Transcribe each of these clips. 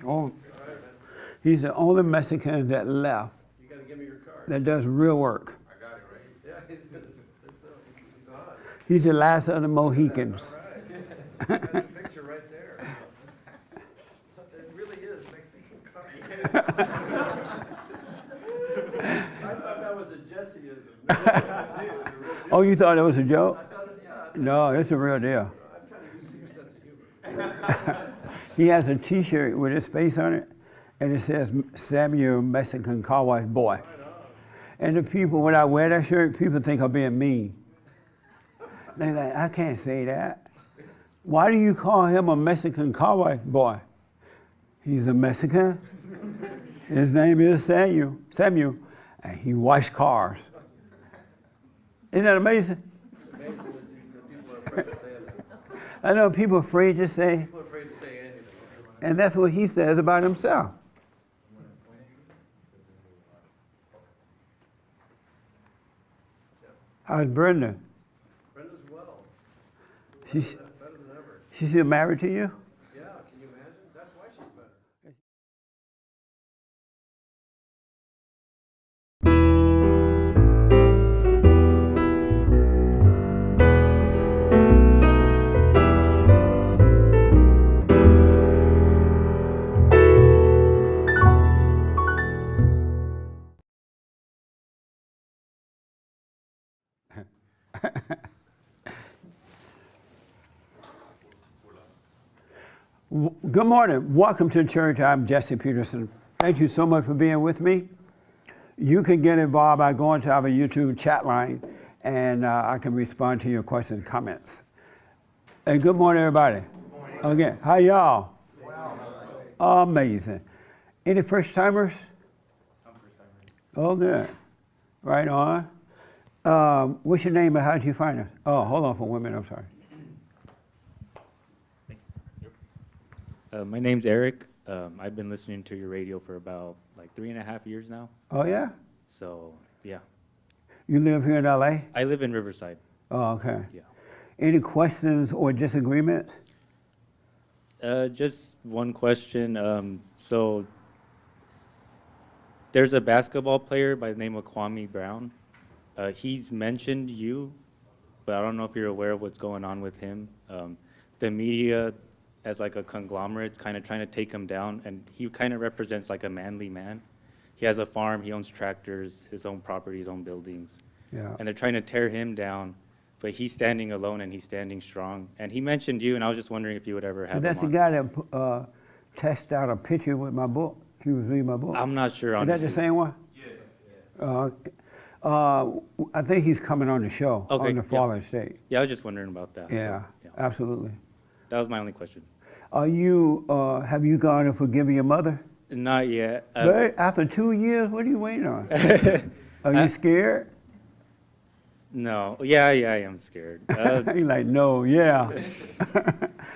Oh, he's the only Mexican that left You gotta give me your card. that does real work. I got it, right? Yeah, he's on. He's the last of the Mohicans. All right. That's a picture right there. It really is Mexican card. I thought that was a Jesseism. Oh, you thought it was a joke? I thought, yeah, No, it's a real deal. I'm kind of used to your sense of humor. He has a T-shirt with his face on it, and it says Samuel Mexican Car Wash Boy. And the people, when I wear that shirt, people think I'm being mean. They're like, I can't say that. Why do you call him a Mexican car wash boy? He's a Mexican. His name is Samuel, and he washes cars. Isn't that amazing? It's amazing that people are afraid to say that. I know people are afraid to say, People are afraid to say anything. and that's what he says about himself. How's Brenda? Brenda's well. She's, Better than ever. she's still married to you? Yeah, can you imagine? That's why she's better. Good morning. Welcome to church. I'm Jesse Peterson. Thank you so much for being with me. You can get involved by going to our YouTube chat line, and I can respond to your questions and comments. Hey, good morning, everybody. Good morning. Again, how y'all? Wow. Amazing. Any first-timers? I'm first-timer. Oh, good. Right on. What's your name and how did you find us? Oh, hold on for 1 minute. I'm sorry. My name's Eric. I've been listening to your radio for about like 3.5 years now. Oh, yeah? So, yeah. You live here in LA? I live in Riverside. Oh, okay. Yeah. Any questions or disagreements? Just one question. So, there's a basketball player by the name of Kwame Brown. He's mentioned you, but I don't know if you're aware of what's going on with him. The media, as like a conglomerate, kind of trying to take him down, and he kind of represents like a manly man. He has a farm, he owns tractors, his own property, his own buildings. Yeah. And they're trying to tear him down, but he's standing alone and he's standing strong. And he mentioned you, and I was just wondering if you would ever have That's the him guy that tested out a picture with my book. He was reading my book. I'm not sure, Is honestly. that the same one? Yes. I think he's coming on the show Okay, on the yeah. Fallen State. Yeah, I was just wondering about that. Yeah, So, absolutely. that was my only question. Have you gone and forgiven your mother? Not yet. After 2 years, what are you waiting on? Are you scared? No. Yeah, I am scared. He's like, no, yeah.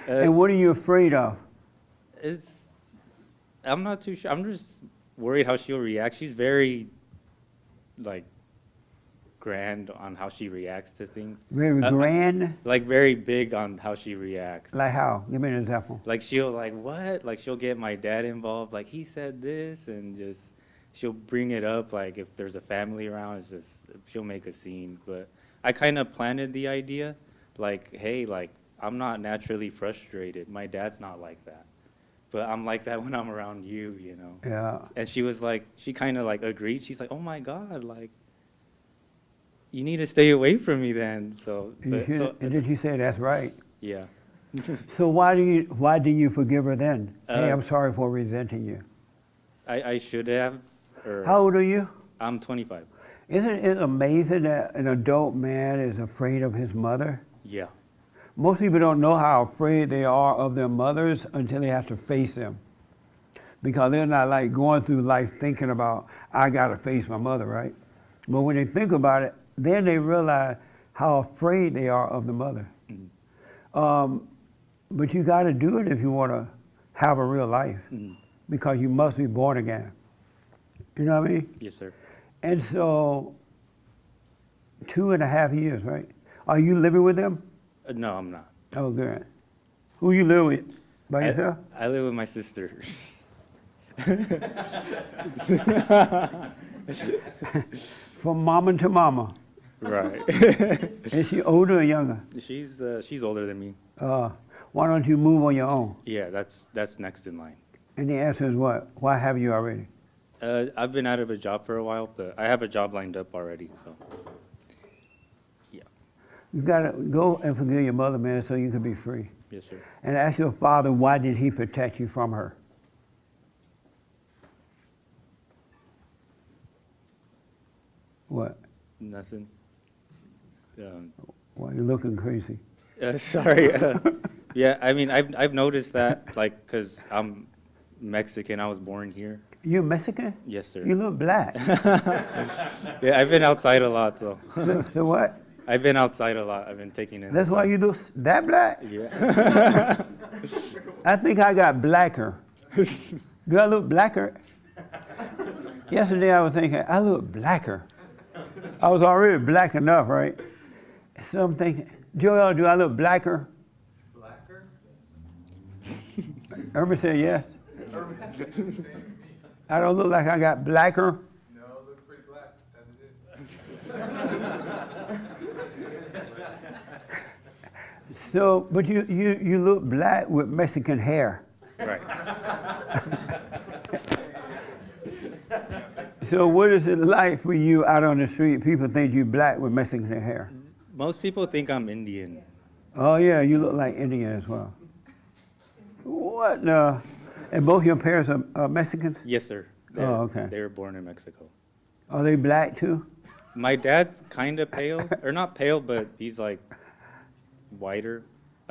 And what are you afraid of? I'm not too sure. I'm just worried how she'll react. She's very, like, grand on how she reacts to things. Very grand? Like, very big on how she reacts. Like how? Give me an example. Like, she'll, like, what? Like, she'll get my dad involved. Like, he said this, and just, she'll bring it up. Like, if there's a family around, it's just, she'll make a scene. But I kind of planted the idea, like, hey, like, I'm not naturally frustrated. My dad's not like that. But I'm like that when I'm around you, you know? Yeah. And she was like, she kind of like agreed. She's like, oh my God, like, you need to stay away from me then. So, And did you say that's right? yeah. So why do you forgive her then? Hey, I'm sorry for resenting you. I should have. Or How old are you? I'm 25. Isn't it amazing that an adult man is afraid of his mother? Yeah. Most people don't know how afraid they are of their mothers until they have to face them. Because they're not like going through life thinking about, I gotta face my mother, right? But when they think about it, then they realize how afraid they are of the mother. Mm-hmm. But you gotta do it if you wanna have a real life. Mm-hmm. Because you must be born again. You know what I mean? Yes, sir. And so, 2.5 years, right? Are you living with them? No, I'm not. Oh, good. Who you live with? By yourself? I live with my sister. From mama to mama. Right. Is she older or younger? She's older than me. Why don't you move on your own? Yeah, that's next in line. And the answer is what? Why have you already? I've been out of a job for a while, but I have a job lined up already. So. Yeah. You gotta go and forgive your mother, man, so you can be free. Yes, sir. And ask your father, why did he protect you from her? What? Nothing. Why you looking crazy? Sorry. Yeah, I mean, I've noticed that, like, cause I'm Mexican. I was born here. You're Mexican? Yes, sir. You look black. Yeah, I've been outside a lot, so. So what? I've been outside a lot. I've been taking in. That's why you look that black? Yeah. I think I got blacker. Do I look blacker? Yesterday I was thinking, I look blacker. I was already black enough, right? So I'm thinking, Joel, do I look blacker? Blacker? Irma said yes. Urban said the same to me. I don't look like I got blacker. No, look pretty black as it is. So, but you look black with Mexican hair. Right. So what is it like for you out on the street? People think you black with Mexican hair. Most people think I'm Indian. Oh yeah, you look like Indian as well. What? And both your parents are Mexicans? Yes, sir. Oh, okay. They were born in Mexico. Are they black too? My dad's kind of pale, or not pale, but he's like whiter.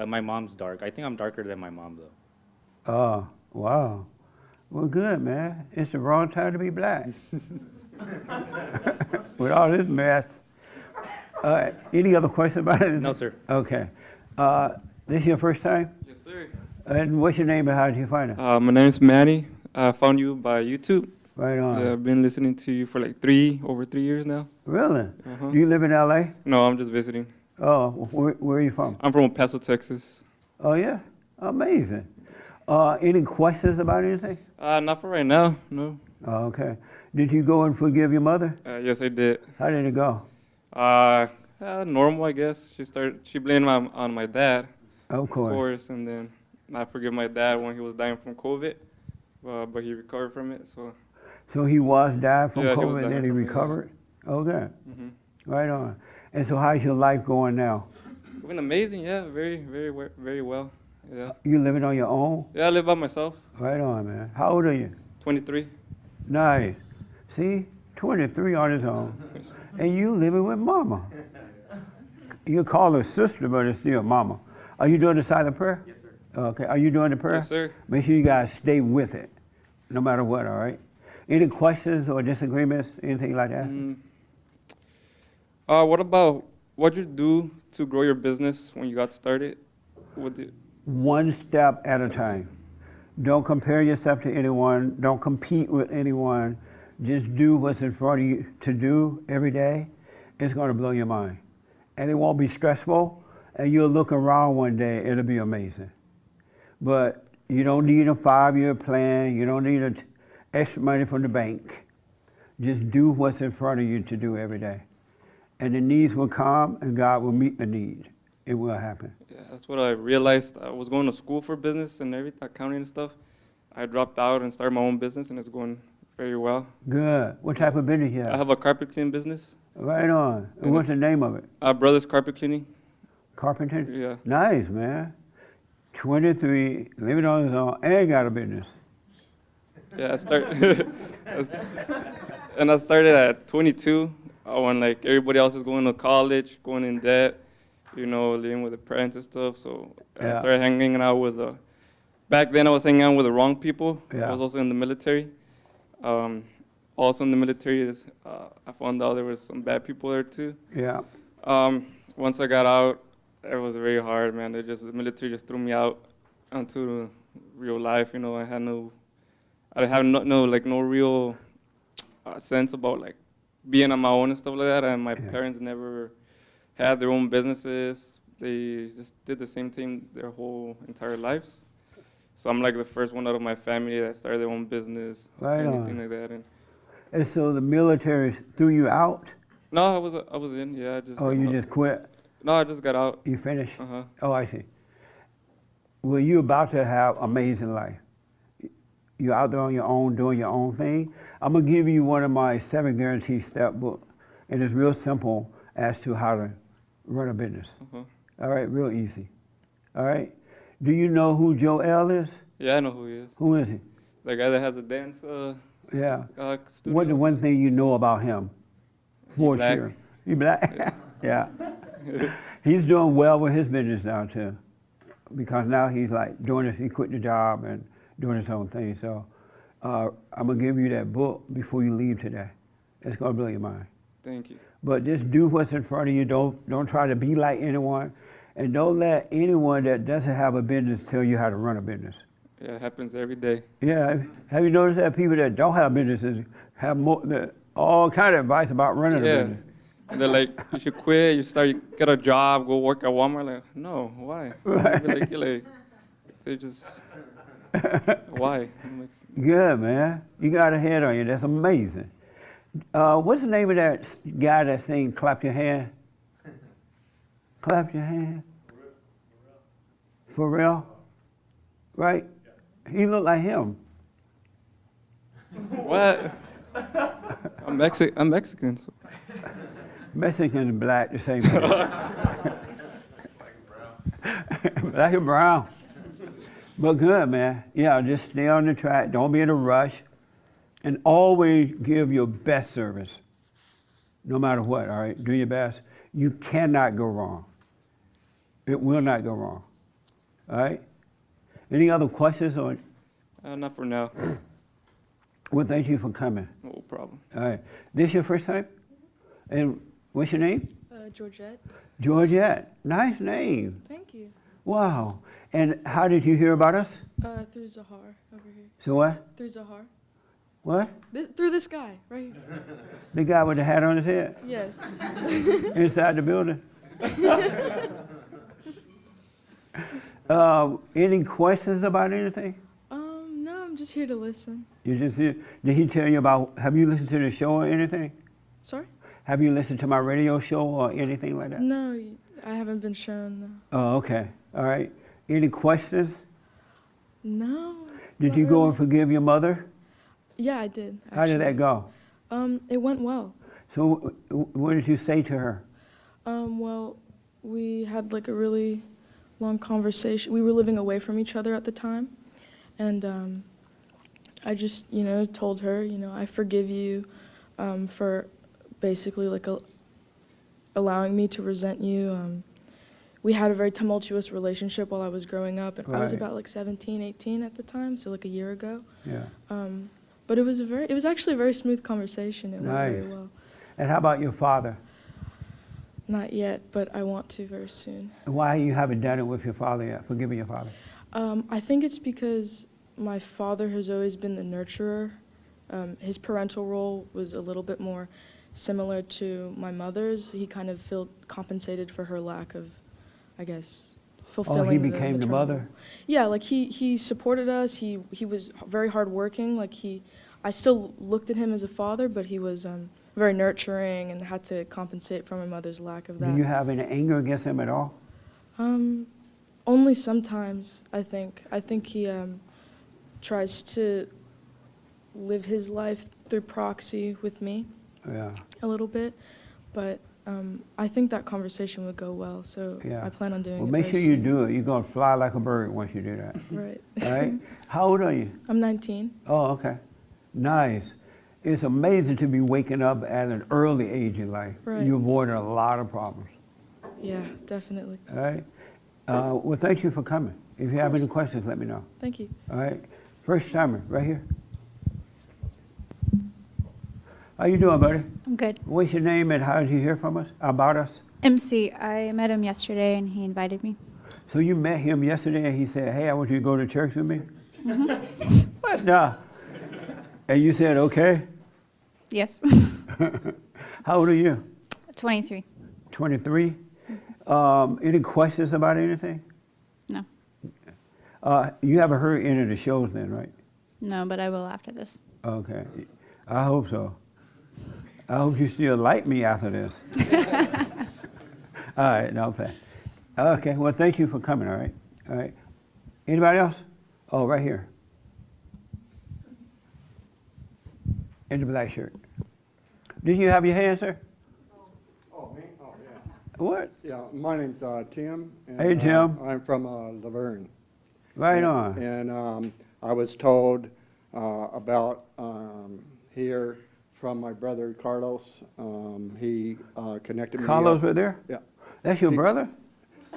My mom's dark. I think I'm darker than my mom, though. Oh, wow. Well, good, man. It's the wrong time to be black. With all this mess. Any other questions about it? No, sir. Okay. This your first time? Yes, sir. And what's your name and how did you find us? My name's Manny. I found you by YouTube. Right on. I've been listening to you for like over 3 years now. Really? Uh-huh. Do you live in LA? No, I'm just visiting. Oh, where are you from? I'm from El Paso, Texas. Oh, yeah? Amazing. Any questions about anything? Not for right now, no. Oh, okay. Did you go and forgive your mother? Yes, I did. How did it go? Normal, I guess. She blamed on my dad, Of course. and then I forgive my dad when he was dying from COVID, but he recovered from it, so. So he was died from Yeah, he was COVID and then dying he from it, yeah. recovered? Okay. Mm-hmm. Right on. And so how's your life going now? It's been amazing, yeah, very, very, very well, yeah. You living on your own? Yeah, I live by myself, Right on, man. How old are you? 23. Nice. See? 23 on his own. And you living with mama. You call her sister, but it's still mama. Are you doing the silent prayer? Yes, sir. Okay. Are you doing the prayer? Yes, sir. Make sure you guys stay with it, no matter what, all right? Any questions or disagreements, anything like that? What'd you do to grow your business when you got started? One step at a time. Don't compare yourself to anyone. Don't compete with anyone. Just do what's in front of you to do every day. It's going to blow your mind. And it won't be stressful. And you'll look around one day, it'll be amazing. But you don't need a 5-year plan. You don't need extra money from the bank. Just do what's in front of you to do every day. And the needs will come and God will meet the need. It will happen. Yeah, that's what I realized. I was going to school for business and everything, accounting and stuff. I dropped out and started my own business, and it's going very well. Good. What type of business you I have? have a carpet cleaning business. Right on. And what's the name of it? Brothers Carpet Cleaning. Carpenter? Yeah. Nice, man. 23, living on his own, and got a business. Yeah, I started at 22 when like everybody else is going to college, going in debt, living with the parents and stuff. So Yeah. I started hanging out with back then I was hanging out with the wrong people. Yeah. I was also in the military. Also in the military, I found out there was some bad people there too. Yeah. Once I got out, it was very hard, man. The military just threw me out onto real life. I had no real sense about like being on my own and stuff like that. And my parents never had their own businesses. They just did the same thing their whole entire lives. So I'm like the first one out of my family that started their own business, Right anything on. like that. And so the military threw you out? No, I was in. Yeah, I just. Oh, you got- just quit? No, I just got out. You finished? Uh-huh. Oh, I see. Well, you're about to have amazing life. You're out there on your own, doing your own thing. I'm gonna give you one of my 7 guarantee step book, and it's real simple as to how to run a business. Uh-huh. All right, real easy. All right. Do you know who Joel is? Yeah, I know who he is. Who is he? The guy that has a dance Yeah. studio. What the one thing you know about him? For black. sure. He black? Yeah. He's doing well with his business now too, because now he's like doing this. He quit the job and doing his own thing. So I'm gonna give you that book before you leave today. It's gonna blow your mind. Thank you. But just do what's in front of you. Don't try to be like anyone, and don't let anyone that doesn't have a business tell you how to run a business. Yeah, it happens every day. Yeah. Have you noticed that people that don't have businesses have all kind of advice about running a Yeah. business? And they're like, you should quit. You get a job, go work at Walmart. Like, no, why? Right. You're like, they just, why? I'm like, Good, man. You got a head on you. That's amazing. What's the name of that guy that sings "Clap Your Hand"? Clap your hand. For real? Right? He looked like him. what? I'm Mexican. So. Mexican and black, the same thing. Black and brown. But good, man. Yeah, just stay on the track. Don't be in a rush. And always give your best service. No matter what, all right? Do your best. You cannot go wrong. It will not go wrong. All right? Any other questions? Not for now. Well, thank you for coming. No problem. All right. This your first time? And what's your name? Georgette. Georgette. Nice name. Thank you. Wow. And how did you hear about us? Through Zahar over here. So what? Through Zahar. What? Through this guy right here. The guy with the hat on his head? Yes. Inside the building? Any questions about anything? No, I'm just here to listen. You just hear, did he tell you about, have you listened to the show or anything? Sorry? Have you listened to my radio show or anything like that? No, I haven't been shown. Oh, okay. All right. Any questions? No. Did you go and forgive your mother? Yeah, I did. How did that go? It went well. So what did you say to her? Well, we had like a really long conversation. We were living away from each other at the time. And I just, told her, I forgive you for basically like allowing me to resent you. We had a very tumultuous relationship while I was growing up. And I was Right. about like 17, 18 at the time, so like a year ago. Yeah. But it was actually a very smooth conversation. It went very Nice. well. And how about your father? Not yet, but I want to very soon. Why you haven't done it with your father yet, forgiving your father? I think it's because my father has always been the nurturer. His parental role was a little bit more similar to my mother's. He kind of felt compensated for her lack of, I guess, fulfilling. Oh, he became the maternal mother? role. Yeah, like he supported us. He was very hardworking. Like I still looked at him as a father, but he was very nurturing and had to compensate for my mother's lack of that. Do you have any anger against him at all? Only sometimes, I think. I think he tries to live his life through proxy with me Yeah. a little bit, but I think that conversation would go well, so Yeah. I plan on doing Well, it make very sure you soon. do it. You're going to fly like a bird once you do that. Right. All right? How old are you? I'm 19. Oh, okay. Nice. It's amazing to be waking up at an early age in life. Right. You avoided a lot of problems. Yeah, definitely. All right? Well, thank you for coming. If you have any questions, let me know. Thank you. All right? First timer, right here. How you doing, buddy? I'm good. What's your name and how did you hear from us, about us? MC, I met him yesterday and he invited me. So you met him yesterday and he said, hey, I want you to go to church with me? What the? And you said, okay? Yes. How old are you? 23. 23? Any questions about anything? No. You haven't heard any of the shows then, right? No, but I will after this. Okay. I hope so. I hope you still like me after this. All right, no plan. Okay, well, thank you for coming, all right? All right. Anybody else? Oh, right here. In the black shirt. Did you have your hand, sir? Oh, me? Oh, yeah. What? Yeah, my name's Tim. And, Hey, Tim. I'm from Laverne. Right on. And I was told about here from my brother Carlos. He connected me. Carlos up. right there? Yeah. That's your brother?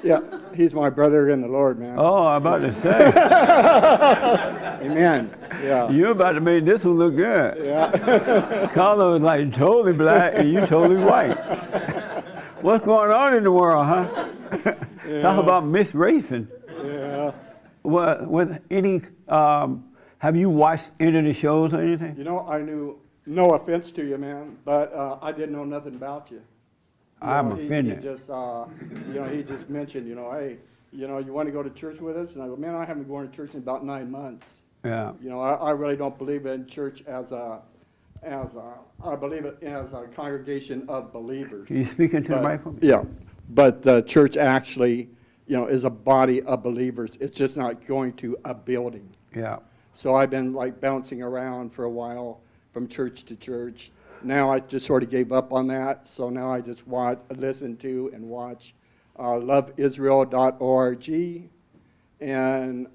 Yeah, he's my brother in the Lord, man. Oh, I'm about to say. Amen. Yeah. You're about to make this one look good. Yeah. Carlos is like totally black and you totally white. What's going on in the world, huh? Talk about misracing. Yeah. With any, have you watched any of the shows or anything? You know, I knew, no offense to you, man, but I didn't know nothing about you. I'm He offended. just, he just mentioned, hey, you want to go to church with us? And I go, man, I haven't gone to church in about 9 months. Yeah. I really don't believe in church I believe it as a congregation of believers. Can you speak into the But- microphone? Yeah, but the church actually, is a body of believers. It's just not going to a building. Yeah. So I've been like bouncing around for a while from church to church. Now I just sort of gave up on that. So now I just listen to and watch loveisrael.org. And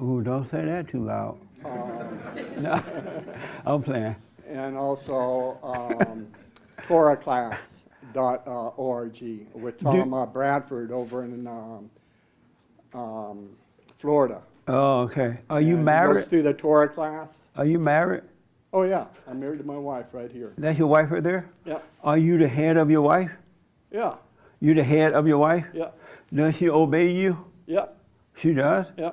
Ooh, don't say that too loud. No, I'm playing. and also TorahClass.org with Tom Bradford over in Florida. Oh, okay. Are you And he married? goes through the Torah class. Are you married? Oh, yeah. I'm married to my wife right here. That's your wife right there? Yeah. Are you the head of your wife? Yeah. You the head of your wife? Yeah. Does she obey you? Yeah. She does? Yeah.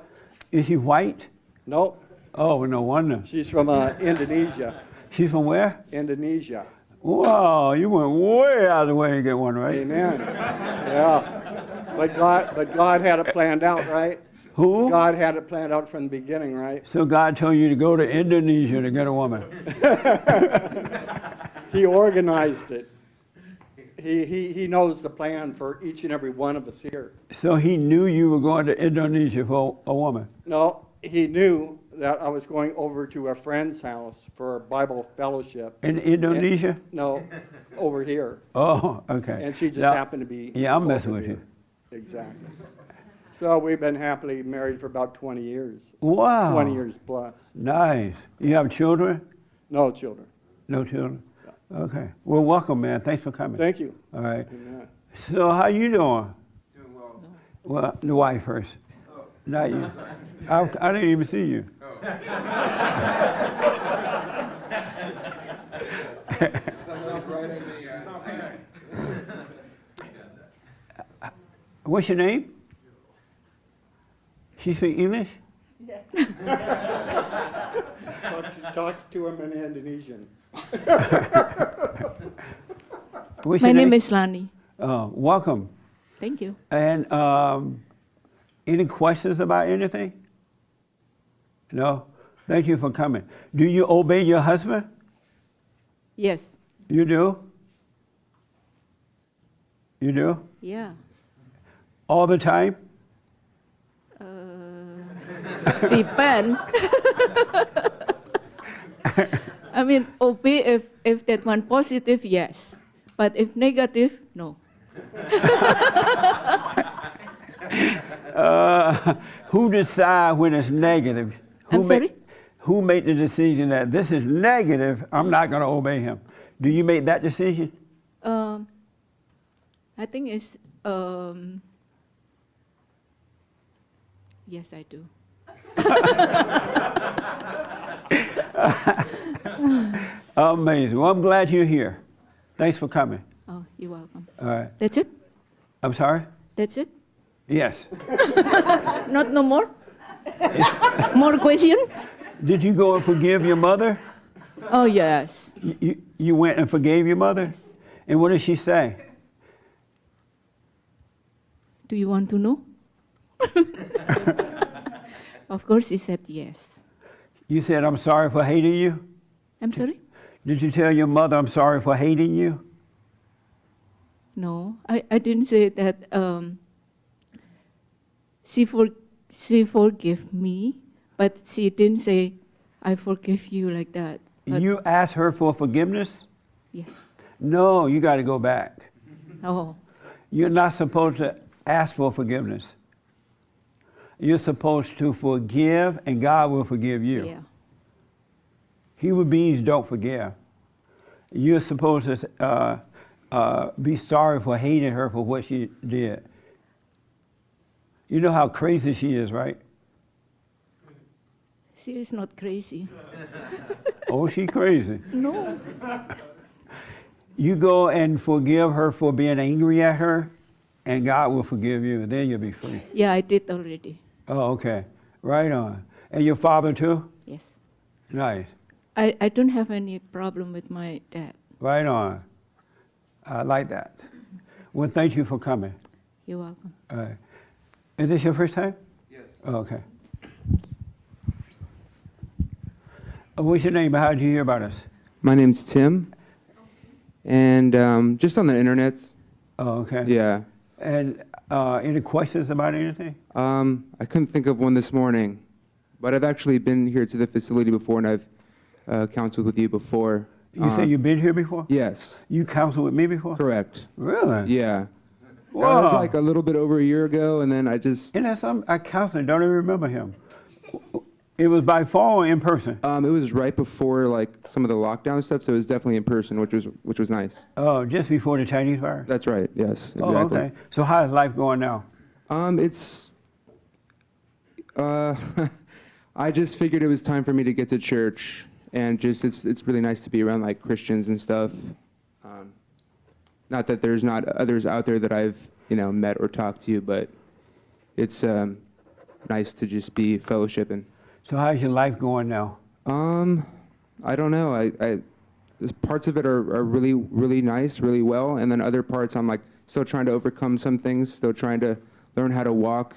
Is she white? No, Oh, no wonder. she's from Indonesia. She's from where? Indonesia. Wow, you went way out of the way to get one, right? Amen. Yeah. But God had it planned out, right? Who? God had it planned out from the beginning, right? So God told you to go to Indonesia to get a woman. He organized it. He knows the plan for each and every one of us here. So he knew you were going to Indonesia for a woman. No, he knew that I was going over to a friend's house for a Bible fellowship. In Indonesia? No, over here. Oh, okay. And she just Now- happened to be. Yeah, I'm messing over with you. here. Exactly. So we've been happily married for about 20 years. Wow. 20 years plus. Nice. You have children? No children. No children? Okay. Well, welcome, man. Thanks for coming. Thank you. All right. Amen. So how you doing? Doing well. Well, the wife first. Not you. I didn't even see you. What's your name? She speak English? Talk to him in Indonesian. What's My your name is Lani. Welcome. Thank you. And any questions about anything? No? Thank you for coming. Do you obey your husband? Yes. You do? You do? Yeah. All the time? Depend. I mean, obey if that one positive, yes. But if negative, no. Who decides when it's negative? I'm sorry? Who made the decision that this is negative, I'm not going to obey him? Do you make that decision? I think it's, yes, I do. Amazing. Well, I'm glad you're here. Thanks for coming. Oh, you're welcome. All right. That's it? I'm sorry? That's it? Yes. Not no more? More questions? Did you go and forgive your mother? Oh, yes. You went and forgave your mother? Yes. And what did she say? Do you want to know? Of course, he said yes. You said, I'm sorry for hating you? I'm sorry? Did you tell your mother, I'm sorry for hating you? No, I didn't say that. She forgave me, but she didn't say, I forgive you like that. But You asked her for forgiveness? yes. No, you got to go back. Oh, You're not supposed to ask for forgiveness. You're supposed to forgive, and God will forgive you. yeah. Human beings don't forgive. You're supposed to be sorry for hating her for what she did. You know how crazy she is, right? She is not crazy. Oh, she crazy. No. You go and forgive her for being angry at her, and God will forgive you, and then you'll be free. Yeah, I did already. Oh, okay. Right on. And your father too? Yes. Nice. I don't have any problem with my dad. Right on. I like that. Well, thank you for coming. You're welcome. All right. Is this your first time? Yes. Oh, okay. What's your name? How did you hear about us? My name's Tim, and just on the internet. Oh, okay. Yeah. And any questions about anything? I couldn't think of one this morning, but I've actually been here to the facility before, and I've counseled with you before. You say you've been here before? Yes. You counseled with me before? Correct. Really? Yeah. Wow. That was like a little bit over a year ago, and then I just. And that's I counseled. Don't even remember him. It was by phone or in person? It was right before like some of the lockdown stuff, so it was definitely in person, which was nice. Oh, just before the Chinese virus? That's right. Yes. Exactly. Oh, okay. So how's life going now? It's. I just figured it was time for me to get to church, and just it's really nice to be around like Christians and stuff. Not that there's not others out there that I've met or talked to, but it's nice to just be fellowshipping. So how's your life going now? I don't know. There's parts of it are really, really nice, really well, and then other parts I'm like still trying to overcome some things, still trying to learn how to walk.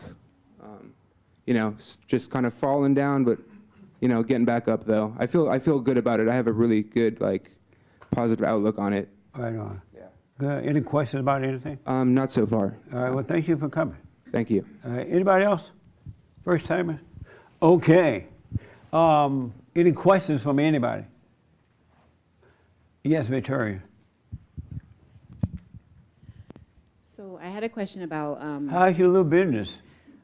Just kind of falling down, but getting back up though. I feel good about it. I have a really good positive outlook on it. Right on. Yeah. Good. Any questions about anything? Not so far. All right. Well, thank you for coming. Thank you. All right. Anybody else? First timer? Okay. Any questions from anybody? Yes, Victoria. So I had a question about How's your little business?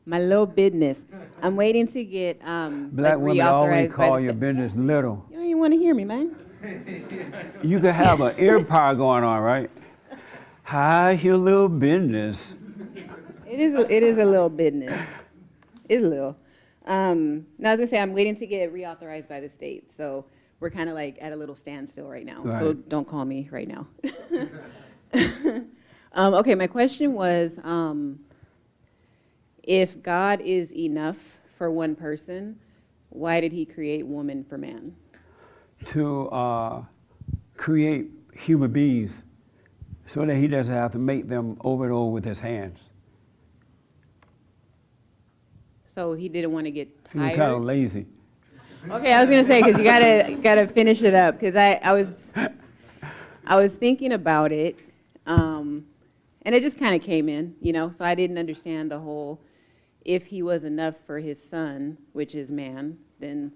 my little business. I'm waiting to get Black women reauthorized always by call the your business little. You don't even want to hear me, man. You could have an earpod going on, right? How's your little business? It is a little business. It's a little. No, I was gonna say I'm waiting to get reauthorized by the state. So we're kind of like at a little standstill right now. So Right. don't call me right now. Okay, my question was, if God is enough for one person, why did he create woman for man? To create human beings so that he doesn't have to make them over and over with his hands. So he didn't want to get He was tired? kind of lazy. Okay, I was gonna say, because you gotta finish it up, because I was thinking about it, and it just kind of came in, so I didn't understand the whole, if he was enough for his son, which is man, then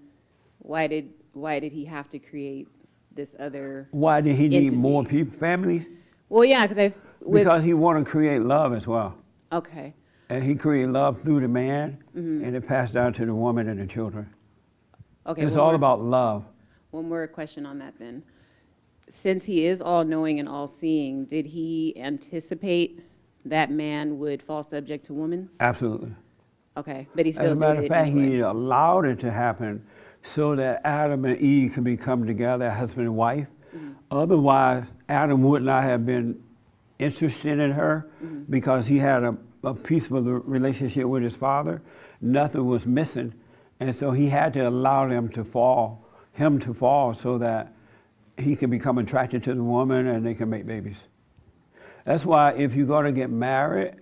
why did he have to create this other? Why did he need entity? more people, families? Well, yeah, because Because he wanted to create love as well. okay, And he created love through the man, and it passed down to the woman and the children. okay. It's one all more- about love. One more question on that then. Since he is all-knowing and all-seeing, did he anticipate that man would fall subject to woman? Absolutely. Okay, but he As still a matter did of it fact, anyway. he allowed it to happen so that Adam and Eve could become together, husband and wife. Otherwise, Adam would not have been interested in her because he had a peaceful relationship with his father. Nothing was missing. And so he had to allow him to fall so that he could become attracted to the woman and they can make babies. That's why if you're going to get married,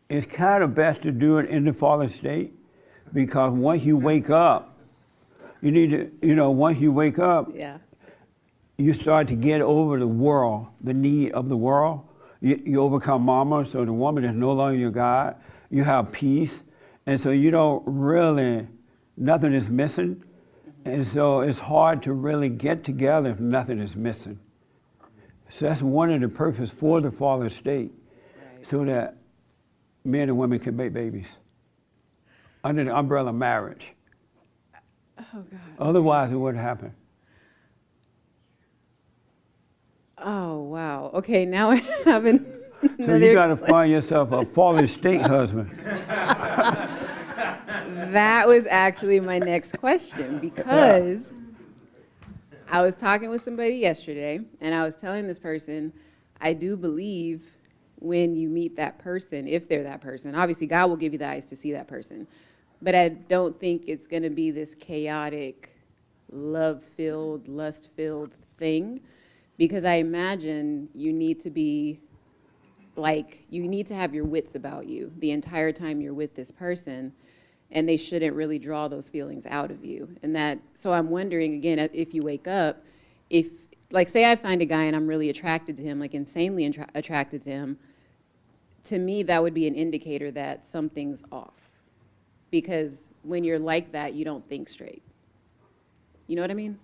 it's kind of best to do it in the fallen state because once you wake up, you need to, once you wake up, Yeah. you start to get over the world, the need of the world. You overcome mama, so the woman is no longer your God. You have peace, and so you don't really, nothing is missing. And so it's hard to really get together if nothing is missing. So that's one of the purposes for the fallen state, so that men and women can make babies under the umbrella of marriage. Oh, God. Otherwise, it wouldn't happen. Oh, wow. Okay, now I have another. So you got to find yourself a fallen state husband. That was actually my next question, because I was talking with somebody yesterday, and I was telling this person, I do believe when you meet that person, if they're that person, obviously God will give you the eyes to see that person, but I don't think it's going to be this chaotic, love-filled, lust-filled thing, because I imagine you need to be you need to have your wits about you the entire time you're with this person, and they shouldn't really draw those feelings out of you. And so I'm wondering, again, if you wake up, if, say I find a guy and I'm really attracted to him, insanely attracted to him, to me, that would be an indicator that something's off. Because when you're like that, you don't think straight. You know what I mean?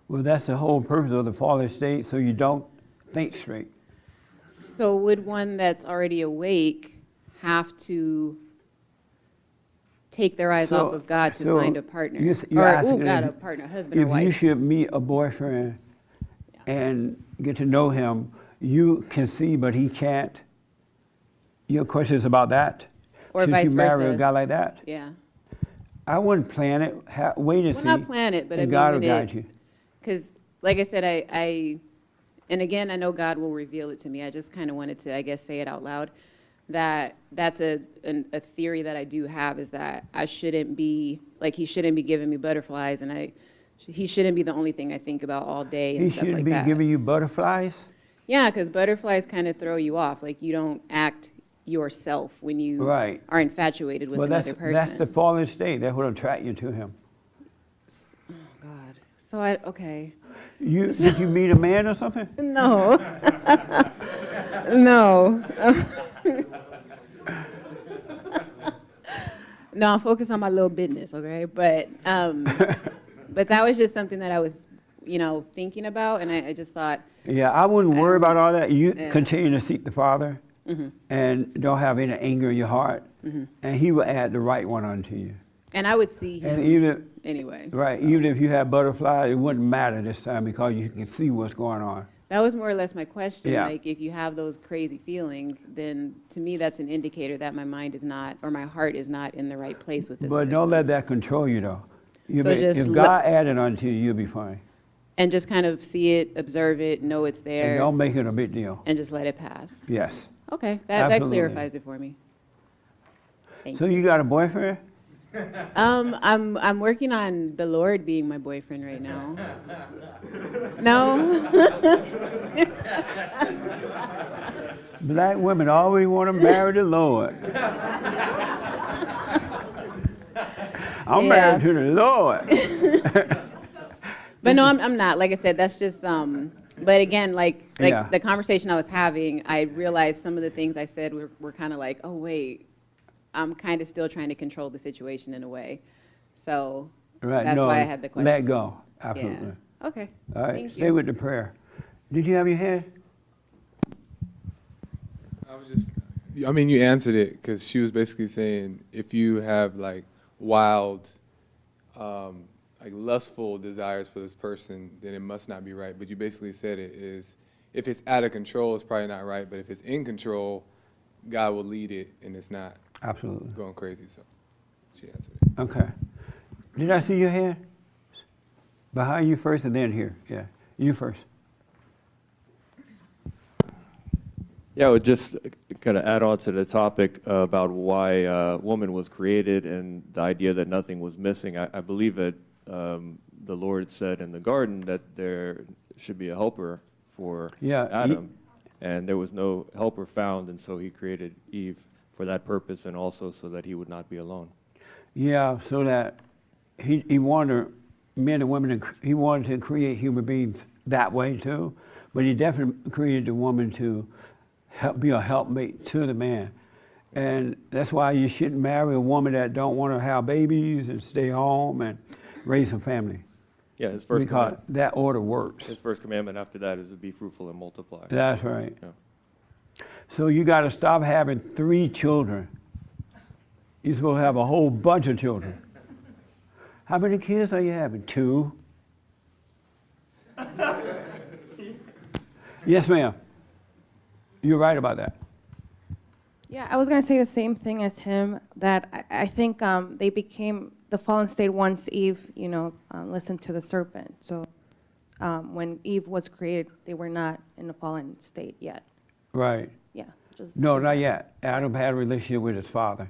Well, that's the whole purpose of the fallen state, so you don't think straight. So would one that's already awake have to take their eyes off of God to find a partner? A partner, husband or wife. If you should meet a boyfriend and get to know him, you can see, but he can't. Your question is about that? Or should vice you marry versa. a guy like that? Yeah. I wouldn't plan it. Wait and see. Well, not plan it, but I mean, God will guide you. Because, like I said, and again, I know God will reveal it to me. I just kind of wanted to, I guess, say it out loud. That's a theory that I do have, is that I shouldn't be, he shouldn't be giving me butterflies, and he shouldn't be the only thing I think about all day and He stuff like shouldn't be that. giving you butterflies? Yeah, because butterflies kind of throw you off. You don't act yourself when you are infatuated with another person. That's the fallen state. That would attract you to him. Oh, God. So okay. Did you meet a man or something? No. No. No, I'm focused on my little business, okay? But that was just something that I was, thinking about, and I just thought. Yeah, I wouldn't worry about all that. You continue to seek the Father, and don't have any anger in your heart, and He will add the right one unto you. And I would see Him anyway. Right, even if you have butterflies, it wouldn't matter this time because you can see what's going on. That was more or less my question. Yeah. If you have those crazy feelings, then to me that's an indicator that my mind is not, or my heart is not in the right place with this person. But don't let that control you, though. If God added unto you, you'll be fine. And just kind of see it, observe it, know it's there. And don't make it a big deal. And just let it pass. Yes. Okay, that Absolutely. clarifies it for me. So you got a boyfriend? I'm working on the Lord being my boyfriend right now. No? Black women always want to marry the Lord. I'm married to the Lord. But no, I'm not. Like I said, that's just, but again, the conversation I was having, I realized some of the things I said were kind of oh, wait, I'm kind of still trying to control the situation in a way. So that's why I had the question. Let go. Absolutely. Yeah. Okay. All right, Thank stay you. with the prayer. Did you have your hand? You answered it, because she was basically saying if you have wild, lustful desires for this person, then it must not be right. But you basically said it is, if it's out of control, it's probably not right. But if it's in control, God will lead it, and it's not going crazy. So she answered it. Okay. Did I see your hand? Behind you first and then here. Yeah, you first. Yeah, I would just kind of add on to the topic about why woman was created and the idea that nothing was missing. I believe that the Lord said in the garden that there should be a helper for Adam, and there was no helper found, and so He created Eve for that purpose and also so that he would not be alone. Yeah, so that he wanted men and women, he wanted to create human beings that way too, but he definitely created the woman to be a helpmate to the man. And that's why you shouldn't marry a woman that don't want to have babies and stay home and raise a family. Yeah, his first because commandment. that order works. His first commandment after that is to be fruitful and multiply. That's right. Yeah. So you got to stop having 3 children. You're supposed to have a whole bunch of children. How many kids are you having? 2? Yes, ma'am. You're right about that. Yeah, I was going to say the same thing as him, that I think they became the fallen state once Eve, listened to the serpent. So when Eve was created, they were not in the fallen state yet. Right. Yeah. No, not yet. Adam had a relationship with his father.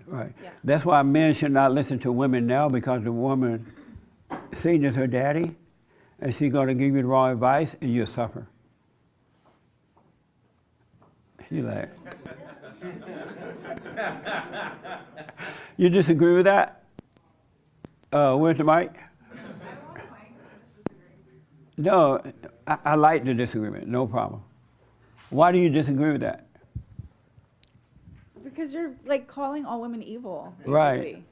Right. Yeah. That's why men should not listen to women now, because the woman, Satan is her daddy, and she's going to give you the wrong advice, and you'll suffer. You like, you disagree with that? Where's the mic? No, I like the disagreement, no problem. Why do you disagree with that? Because you're like calling all women evil. Basically. Right.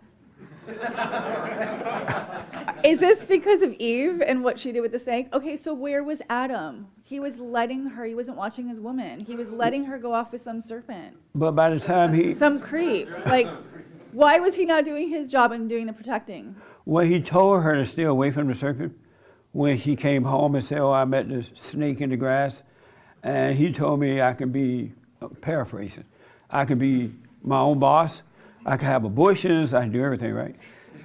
Is this because of Eve and what she did with the snake? Okay, so where was Adam? He was letting her, he wasn't watching his woman. He was letting her go off with some serpent. But by the time he... Some creep. Like, why was he not doing his job and doing the protecting? Well, he told her to stay away from the serpent when she came home and said, oh, I met the snake in the grass. And he told me I could be, paraphrasing, I could be my own boss. I could have abortions. I can do everything, right?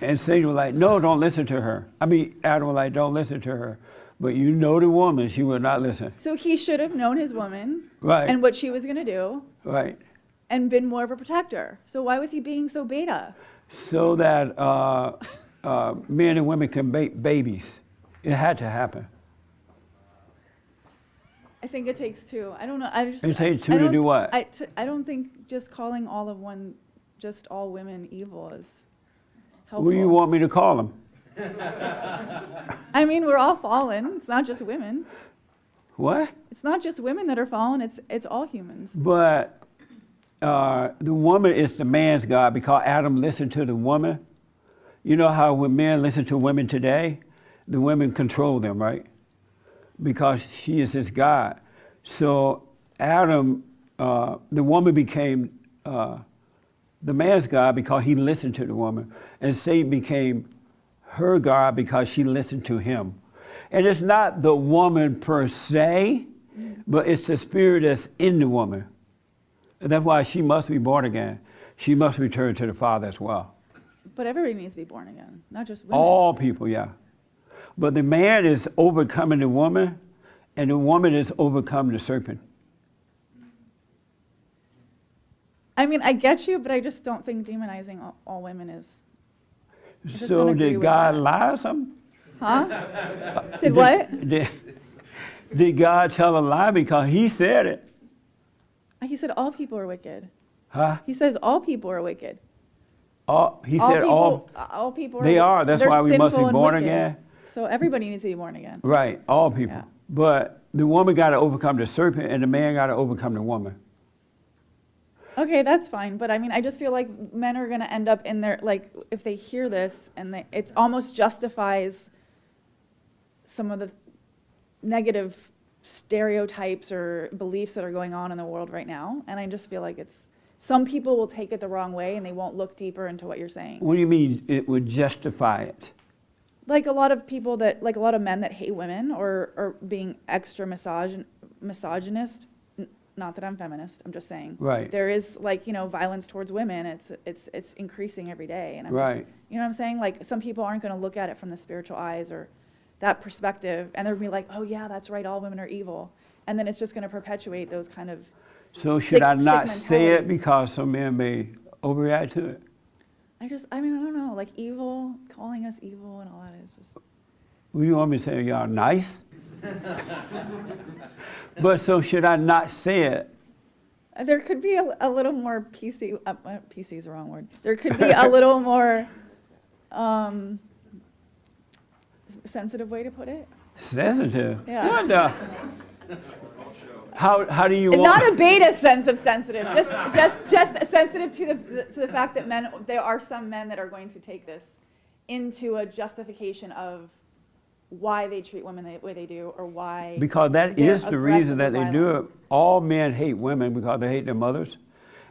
And Satan was like, no, don't listen to her. Adam was like, don't listen to her. But you know the woman, she will not listen. So he should have known his woman. Right. And what she was going to do. Right. And been more of a protector. So why was he being so beta? So that men and women can make babies. It had to happen. I think it takes 2. I don't know. It takes 2 to do what? I don't think just calling just all women evil is helpful. What do you want me to call them? I mean, we're all fallen. It's not just women. What? It's not just women that are fallen. It's all humans. But the woman is the man's God because Adam listened to the woman. You know how when men listen to women today, the women control them, right? Because she is his God. So Adam, the woman became the man's God because he listened to the woman. And Satan became her God because she listened to him. And it's not the woman per se, but it's the spirit that's in the woman. And that's why she must be born again. She must return to the Father as well. But everybody needs to be born again, not just women. All people, yeah. But the man is overcoming the woman, and the woman is overcoming the serpent. I mean, I get you, but I just don't think demonizing all women is. So did God lie or something? Huh? Did what? Did God tell a lie because he said it? He said all people are wicked. Huh? He says all people are wicked. He said all people they are. That's they're why we must be sinful and born wicked. again. So everybody needs to be born again. Right, all people. Yeah. But the woman got to overcome the serpent, and the man got to overcome the woman. Okay, that's fine, but I mean, I just feel like men are going to end up in their, like, if they hear this, and it almost justifies some of the negative stereotypes or beliefs that are going on in the world right now, and I just feel like some people will take it the wrong way, and they won't look deeper into what you're saying. What do you mean it would justify it? Like a lot of people that, like a lot of men that hate women or being extra misogynist. Not that I'm feminist, I'm just saying. Right. There is violence towards women. It's increasing every day, and I'm right. just, you know what I'm saying? Like some people aren't going to look at it from the spiritual eyes or that perspective, and they're gonna be like, oh yeah, that's right, all women are evil, and then it's just going to perpetuate those kind of. So should I not sick say it mentalities. because some men may overreact to it? I don't know, like evil, calling us evil and all that is just. Well, you want me to say y'all nice? But so should I not say it There could be a little more PC, PC is the wrong word. There could be a little more sensitive way to put it. Sensitive? Yeah. What the? How do you And want? not a beta sense of sensitive, just sensitive to the fact that there are some men that are going to take this into a justification of why they treat women the way they do, or why. Because that they're is the reason that aggressive they or do it. violent. All men hate women because they hate their mothers.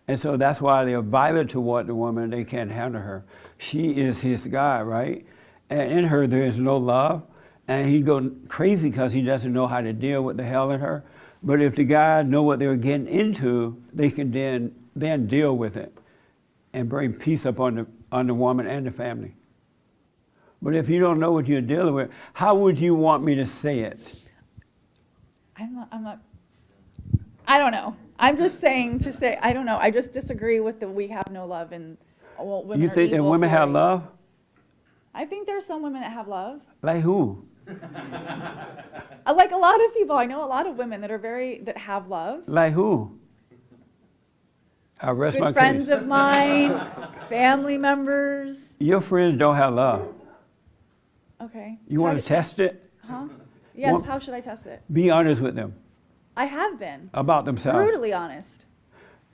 And so that's why they're violent toward the woman. They can't handle her. She is his guy, right? And in her, there is no love. And he goes crazy because he doesn't know how to deal with the hell in her. But if the guy know what they're getting into, they can then deal with it and bring peace upon the woman and the family. But if you don't know what you're dealing with, how would you want me to say it? I don't know. I'm just saying to say, I don't know. I just disagree with the we have no love and women You are think that evil women for have it. love? I think there's some women that have love. Like who? Like a lot of people. I know a lot of women that have love. Like who? I rest my Good friends case. of mine, family members. Your friends don't have love. Okay. You want to test it? Huh? Yes, Well- how should I test it? Be honest with them I have been. about themselves. Brutally honest.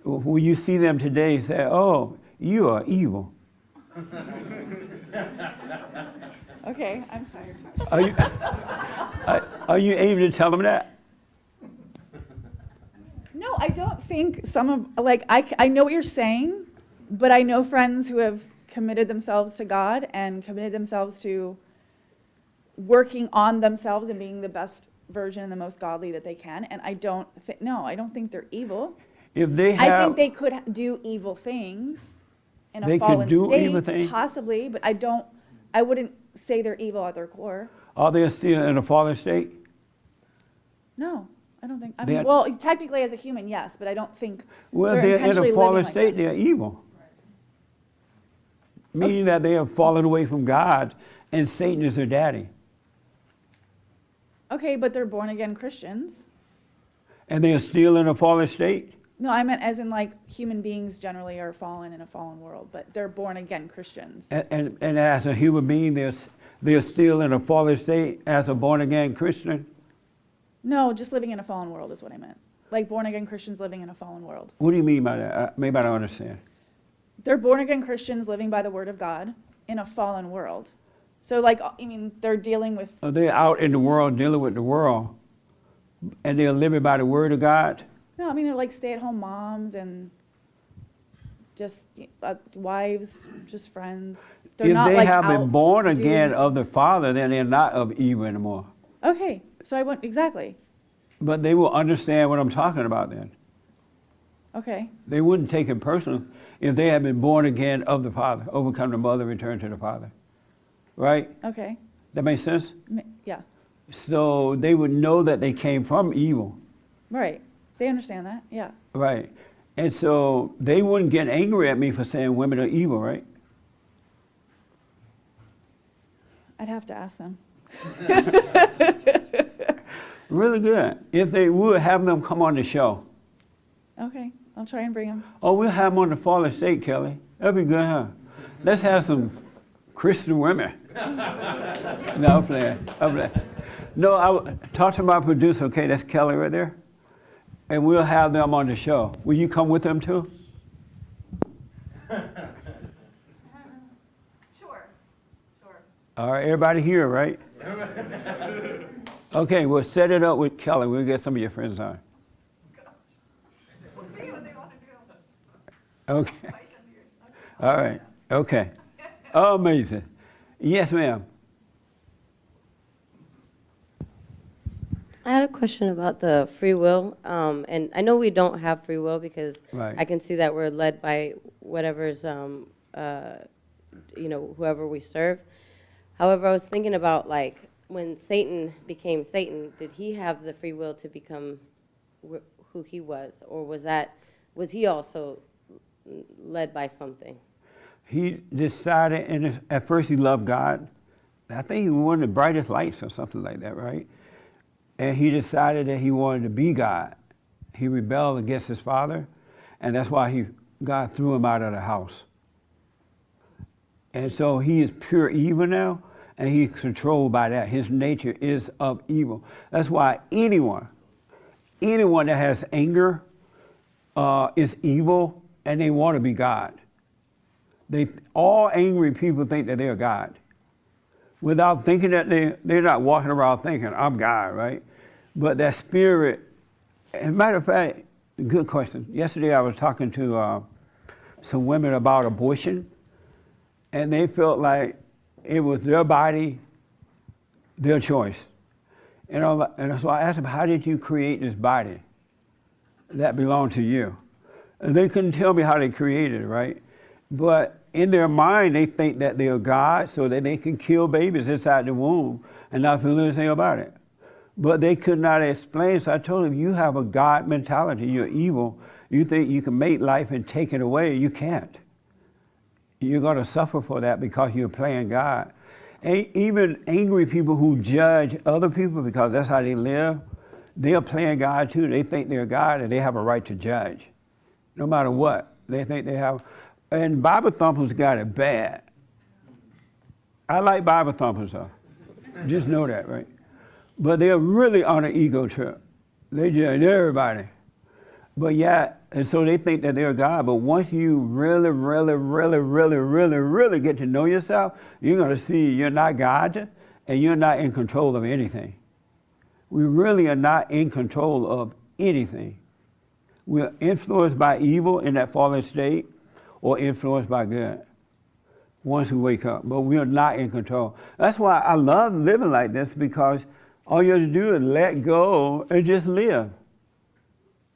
When you see them today, say, oh, you are evil. Okay, I'm tired. Are you able to tell them that? No, I don't think I know what you're saying, but I know friends who have committed themselves to God and committed themselves to working on themselves and being the best version and the most godly that they can. And I don't think they're evil. If they I have, think they could do evil things in They a could fallen do state, evil things? possibly, but I wouldn't say they're evil at their core. are they still in a fallen state? No, I don't think. I They're- mean, well, technically as a human, yes, but I don't think Well, they're they're in intentionally a fallen living like state, that. they're evil. Meaning that they have fallen away from God and Satan is their daddy. Okay, but they're born again Christians. And they are still in a fallen state? No, I meant as in like human beings generally are fallen in a fallen world, but they're born again Christians. And as a human being, they're still in a fallen state as a born again Christian? No, just living in a fallen world is what I meant. Like born again Christians living in a fallen world. What do you mean by that? Maybe I don't understand. They're born again Christians living by the word of God in a fallen world. So like, I mean, they're dealing with, They're out in the world dealing with the world and they're living by the word of God? no, I mean, they're like stay-at-home moms and just wives, just friends. They're If not they like have been out born again doing- of the Father, then they're not of evil anymore. Okay, so I went, exactly. But they will understand what I'm talking about then. Okay, They wouldn't take it personal if they had been born again of the Father, overcome the mother, return to the Father. Right? okay, That makes sense? yeah, So they would know that they came from evil. right. They understand that, yeah. Right. And so they wouldn't get angry at me for saying women are evil, right? I'd have to ask them. Really good. If they would, have them come on the show. Okay, I'll try and bring them. Oh, we'll have them on the Fallen State, Kelly. That'd be good, huh? Let's have some Christian women. No, I'm playing. No, talk to my producer, okay? That's Kelly right there. And we'll have them on the show. Will you come with them too? Sure. All right, everybody here, right? Okay, we'll set it up with Kelly. We'll get some of your friends on. We'll see what they want to do. Okay. All right. Okay. Amazing. Yes, ma'am. I had a question about the free will, and I know we don't have free will because Right. I can see that we're led by whatever's, whoever we serve. However, I was thinking about like when Satan became Satan, did he have the free will to become who he was, or was he also led by something? He decided, and at first he loved God. I think he wanted the brightest lights or something like that, right? And he decided that he wanted to be God. He rebelled against his father, and that's why God threw him out of the house. And so he is pure evil now, and he's controlled by that. His nature is of evil. That's why anyone that has anger is evil, and they want to be God. All angry people think that they're God, without thinking that they're not walking around thinking, I'm God, right? But that spirit, as a matter of fact, good question. Yesterday I was talking to some women about abortion, and they felt like it was their body, their choice. And so I asked them, how did you create this body that belonged to you? And they couldn't tell me how they created it, right? But in their mind, they think that they're God so that they can kill babies inside the womb and not feel anything about it. But they could not explain, so I told them, you have a God mentality, you're evil. You think you can make life and take it away. You can't. You're going to suffer for that because you're playing God. Even angry people who judge other people because that's how they live, they're playing God too. They think they're God and they have a right to judge. No matter what, they think they have. And Bible thumpers got it bad. I like Bible thumpers though. Just know that, right? But they're really on an ego trip. They judge everybody. But yeah, and so they think that they're God. But once you really get to know yourself, you're going to see you're not God and you're not in control of anything. We really are not in control of anything. We're influenced by evil in that fallen state or influenced by good once we wake up. But we are not in control. That's why I love living like this, because all you have to do is let go and just live.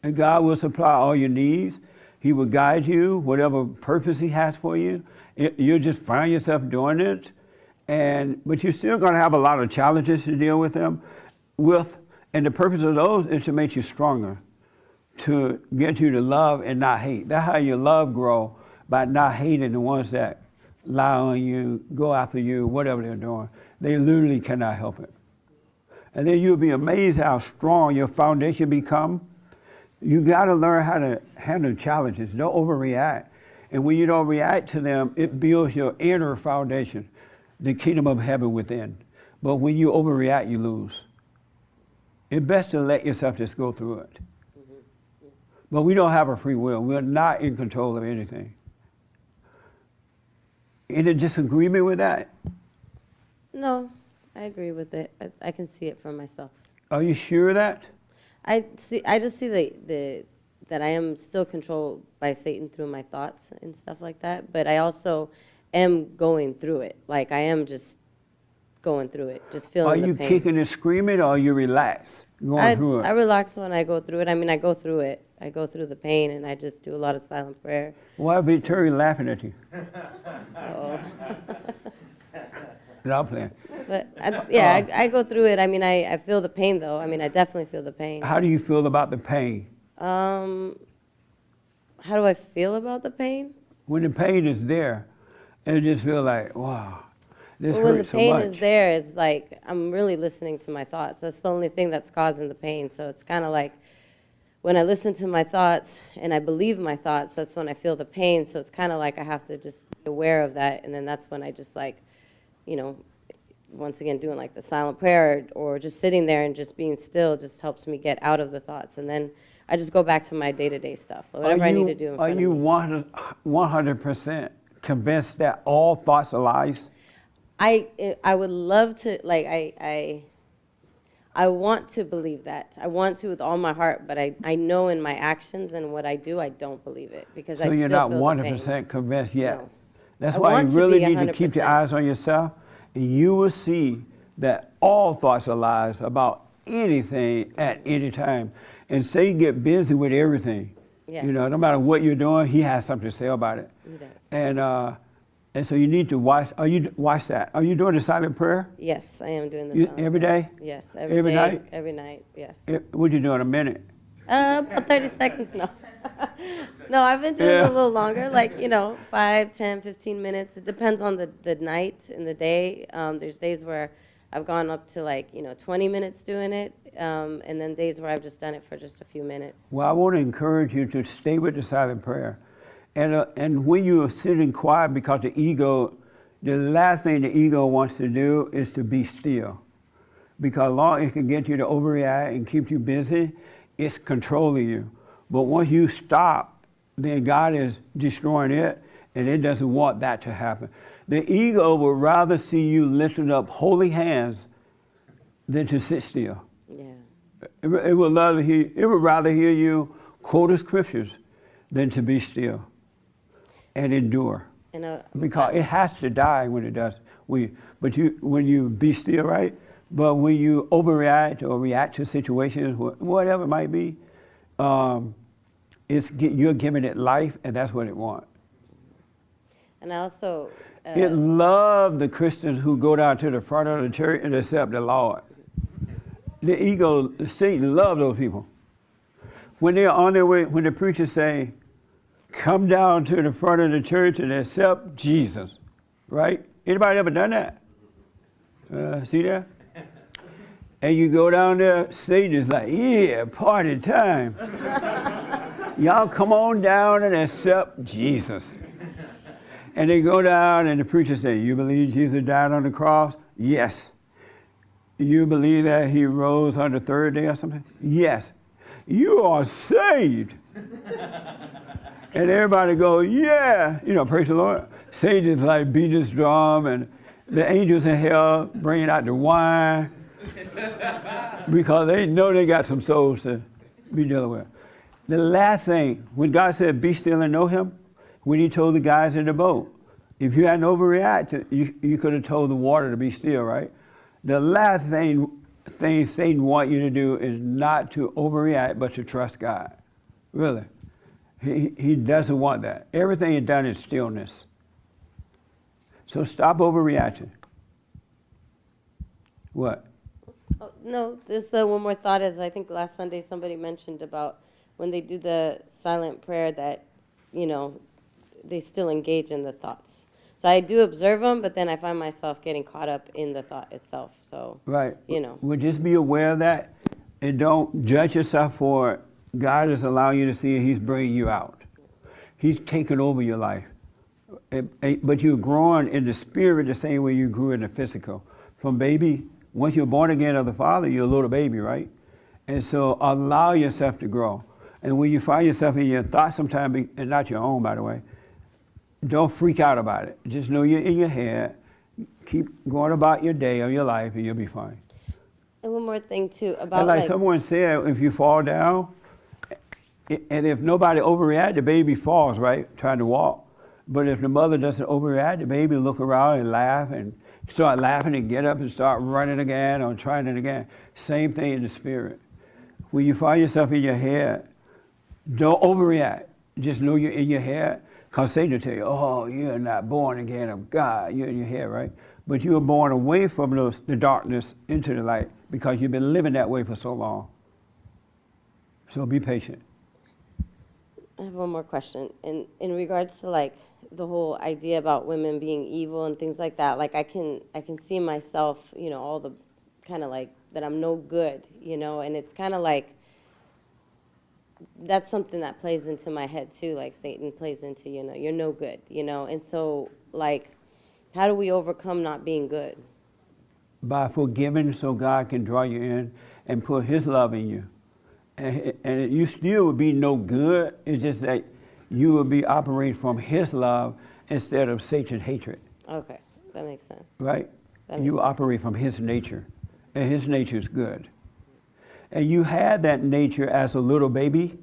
And God will supply all your needs. He will guide you, whatever purpose He has for you. You'll just find yourself doing it. But you're still going to have a lot of challenges to deal with them. And the purpose of those is to make you stronger, to get you to love and not hate. That's how your love grow, by not hating the ones that lie on you, go after you, whatever they're doing. They literally cannot help it. And then you'll be amazed how strong your foundation become. You got to learn how to handle challenges. Don't overreact. And when you don't react to them, it builds your inner foundation, the kingdom of heaven within. But when you overreact, you lose. It's best to let yourself just go through it. But we don't have a free will. We're not in control of anything. Any disagreement with that? No, I agree with it. I can see it for myself. Are you sure of that? I just see that I am still controlled by Satan through my thoughts and stuff like that. But I also am going through it. Like, I am just going through it, just feeling the pain. Are you kicking and screaming, or are you relaxed going through it? I relax when I go through it. I mean, I go through it. I go through the pain, and I just do a lot of silent prayer. Why be Terry laughing at you? Oh. No, I'm playing. But I go through it. I mean, I feel the pain, though. I mean, I definitely feel the pain. How do you feel about the pain? How do I feel about the pain? When the pain is there, and you just feel like, wow, this when the hurts so pain much. is there, it's like I'm really listening to my thoughts. That's the only thing that's causing the pain. So it's kind of like when I listen to my thoughts and I believe my thoughts, that's when I feel the pain. So it's kind of like I have to just be aware of that. And then that's when I just like, you know, once again, doing like the silent prayer or just sitting there and just being still just helps me get out of the thoughts. And then I just go back to my day-to-day stuff, whatever I need to do in front of me. Are you 100% convinced that all thoughts are lies? I would love to, like, I want to believe that. I want to with all my heart, but I know in my actions and what I do, I don't believe it because I still feel the pain. So you're not 100% convinced yet? No. That's I why want you to really be need to keep your 100%. eyes on yourself, and you will see that all thoughts are lies about anything at any time. And Satan get busy with everything. Yeah. You know, no matter what you're doing, he has something to say about it. He does. And so you need to watch that. Are you doing the silent prayer? Yes, I am doing this. Every day? Yes, Every day, night? Every night, yes. What you do in a minute? About 30 seconds, no. No, I've been doing it a little longer, like, 5, 10, 15 minutes. It depends on the night and the day. There's days where I've gone up to like, 20 minutes doing it, and then days where I've just done it for just a few minutes. Well, I want to encourage you to stay with the silent prayer. And when you are sitting quiet, because the last thing the ego wants to do is to be still. Because long it can get you to overreact and keep you busy, it's controlling you. But once you stop, then God is destroying it, and it doesn't want that to happen. The ego would rather see you lifting up holy hands than to sit still. Yeah. It would rather hear you quote the scriptures than to be still and endure. Because it has to die when it does. When you be still, right? But when you overreact or react to situations, whatever it might be, you're giving it life, and that's what it wants. And I also... it loves the Christians who go down to the front of the church and accept the Lord. The ego, Satan loves those people. When they're on their way, when the preachers say, come down to the front of the church and accept Jesus, right? Anybody ever done that? See that? And you go down there, Satan is like, yeah, party time. Y'all come on down and accept Jesus. And they go down and the preacher say, you believe Jesus died on the cross? Yes. You believe that he rose on the third day or something? Yes. You are saved. And everybody goes, yeah. Praise the Lord. Satan's like beating his drum, and the angels in hell bringing out the wine because they know they got some souls to be dealing with. The last thing, when God said, be still and know him, when he told the guys in the boat, if you hadn't overreacted, you could have told the water to be still, right? The last thing Satan wants you to do is not to overreact, but to trust God. Really. He doesn't want that. Everything is done in stillness. So stop overreacting. What? Oh, no, this one more thought is, I think last Sunday somebody mentioned about when they do the silent prayer that, they still engage in the thoughts. So I do observe them, but then I find myself getting caught up in the thought itself. So, right. Well, just be aware of that and don't judge yourself for it. God is allowing you to see it. He's bringing you out. He's taking over your life. But you're growing in the spirit the same way you grew in the physical. From baby, once you're born again of the Father, you're a little baby, right? And so allow yourself to grow. And when you find yourself in your thoughts sometimes, and not your own, by the way, don't freak out about it. Just know you're in your head. Keep going about your day or your life, and you'll be fine. And one more thing, too, about and like someone said, if you fall down, and if nobody overreacts, the baby falls, right, trying to walk. But if the mother doesn't overreact, the baby will look around and laugh and start laughing and get up and start running again or trying it again. Same thing in the spirit. When you find yourself in your head, don't overreact. Just know you're in your head. Because Satan will tell you, oh, you're not born again of God. You're in your head, right? But you were born away from the darkness into the light because you've been living that way for so long. So be patient. I have one more question. In regards to like the whole idea about women being evil and things like that, like I can see myself, all the kind of like that I'm no good, and it's kind of like that's something that plays into my head too, like Satan plays into, you're no good, and so like how do we overcome not being good? By forgiving so God can draw you in and put his love in you. And you still would be no good, it's just that you will be operating from his love instead of Satan's hatred. Okay, that makes sense. Right? You operate from his nature, and his nature is good. And you had that nature as a little baby.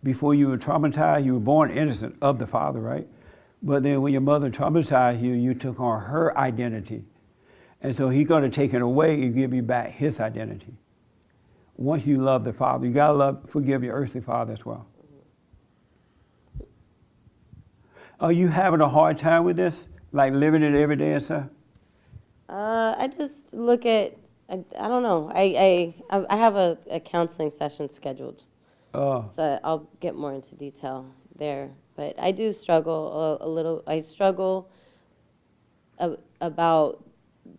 Before you were traumatized, you were born innocent of the Father, right? But then when your mother traumatized you, you took on her identity. And so he's going to take it away and give you back his identity. Once you love the Father, you got to forgive your earthly father as well. Are you having a hard time with this? Like living it every day and stuff? I just look at, I don't know. I have a counseling session scheduled. Oh. So I'll get more into detail there. But I do struggle a little. I struggle about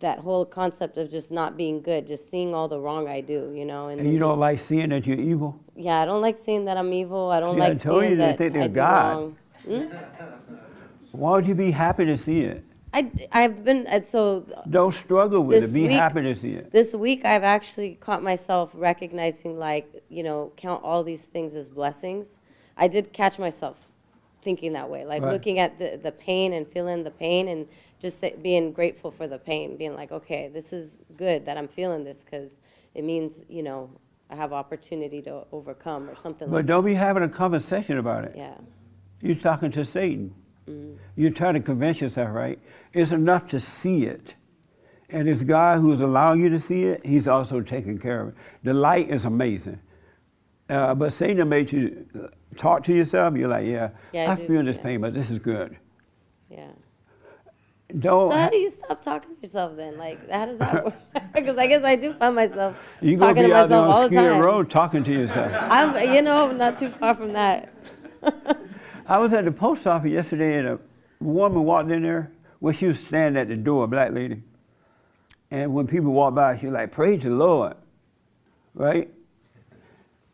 that whole concept of just not being good, just seeing all the wrong I do, you know. And you don't like seeing that you're evil? Yeah, I don't like seeing that I'm evil. I don't See, like I told seeing you they that think they're I do God. wrong. Hmm? Why would you be happy to see it? I've been, so. Don't struggle with it. This Be week- happy to see it. This week, I've actually caught myself recognizing, like, you know, count all these things as blessings. I did catch myself thinking that way, like Right. looking at the pain and feeling the pain and just being grateful for the pain, being like, okay, this is good that I'm feeling this because it means, you know, I have opportunity to overcome or something But like don't be having a conversation about it. that. Yeah. You're talking to Satan. Mm-hmm. You're trying to convince yourself, right? It's enough to see it. And this God who's allowing you to see it, he's also taking care of it. The light is amazing. But Satan made you talk to yourself. You're like, yeah, Yeah, I I do, feel this yeah. pain, but this is good. Yeah. Don't. So how do you stop talking to yourself then? Like, how does that work? Because I guess I do find myself You're going talking to to be out there myself all on the Skid time. Row talking to yourself. I'm, you know, not too far from that. I was at the post office yesterday and a woman walked in there. Well, she was standing at the door, a black lady. And when people walked by, she was like, praise the Lord, right?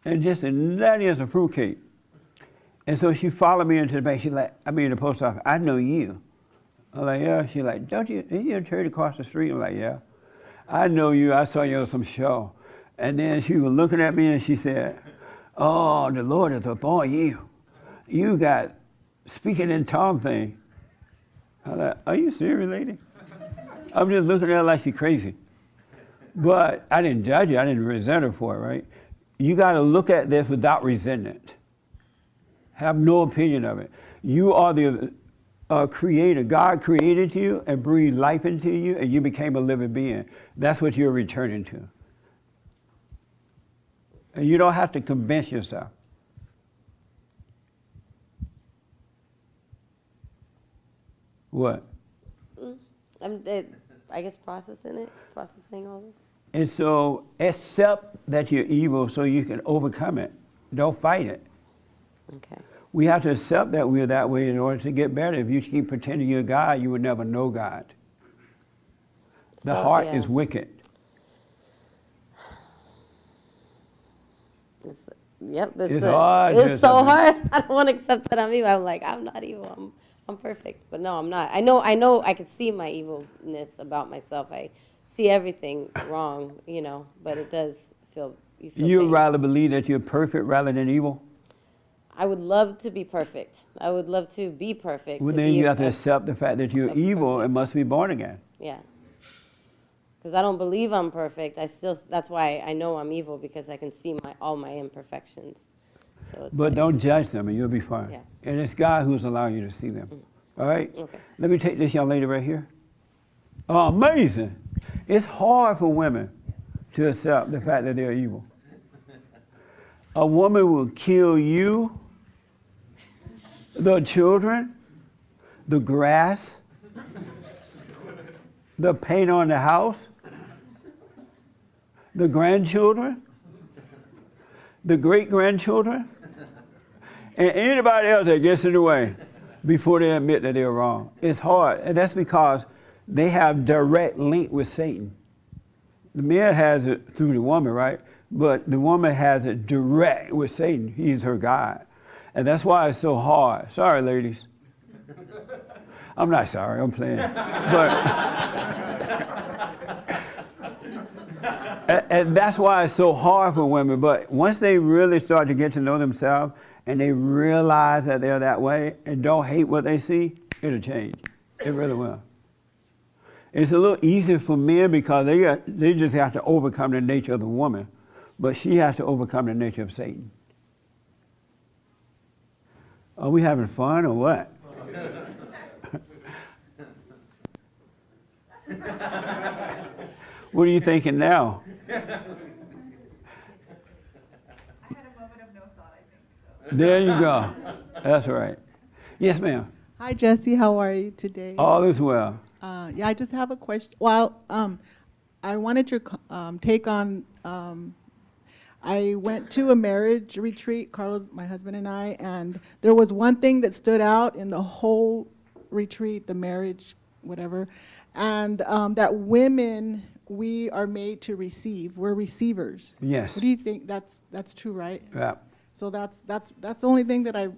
And just as nutty as a fruitcake. And so she followed me into the bank. She's like, the post office, I know you. I'm like, yeah. She's like, are you in church across the street? I'm like, yeah. I know you. I saw you on some show. And then she was looking at me and she said, oh, the Lord is upon you. You got speaking in tongue thing. I'm like, are you serious, lady? I'm just looking at her like she's crazy. But I didn't judge her. I didn't resent her for it, right? You got to look at this without resentment. Have no opinion of it. You are the creator. God created you and breathed life into you, and you became a living being. That's what you're returning to. And you don't have to convince yourself. What? I guess processing all this. And so accept that you're evil so you can overcome it. Don't fight it. Okay. We have to accept that we're that way in order to get better. If you keep pretending you're God, you would never know God. The heart is wicked. It's hard. It's so hard. I don't want to accept that I'm evil. I'm like, I'm not evil. I'm perfect. But no, I'm not. I know I can see my evilness about myself. I see everything wrong, you know, but it does feel, You'd pain. rather believe that you're perfect rather than evil? I would love to be perfect. I would love to be perfect. Well, to then be you a- have to accept the fact that you're evil and must be born again. Yeah. Because I don't believe I'm perfect. That's why I know I'm evil, because I can see all my imperfections. So it's But don't judge them and you'll be fine. Yeah. And it's God who's allowing you to see them. All right? Okay. Let me take this young lady right here. Oh, amazing. It's hard for women to accept the fact that they're evil. A woman will kill you, the children, the grass, the paint on the house, the grandchildren, the great-grandchildren, and anybody else that gets in the way before they admit that they're wrong. It's hard, and that's because they have direct link with Satan. The man has it through the woman, right? But the woman has it direct with Satan. He's her God. And that's why it's so hard. Sorry, ladies. I'm not sorry, I'm playing. And that's why it's so hard for women. But once they really start to get to know themselves and they realize that they're that way and don't hate what they see, it'll change. It really will. It's a little easier for men because they just have to overcome the nature of the woman. But she has to overcome the nature of Satan. Are we having fun or what? What are you thinking now? I had a moment of no thought, I think. So. There you go. That's right. Yes, ma'am. Hi, Jesse. How are you today? All is well. Yeah, I just have a question. Well, I wanted your take on, I went to a marriage retreat, Carlos, my husband and I, and there was one thing that stood out in the whole retreat, the marriage, whatever, and that women, we are made to receive. We're receivers. Yes. What do you think? That's true, right? Yeah. So that's the only thing that I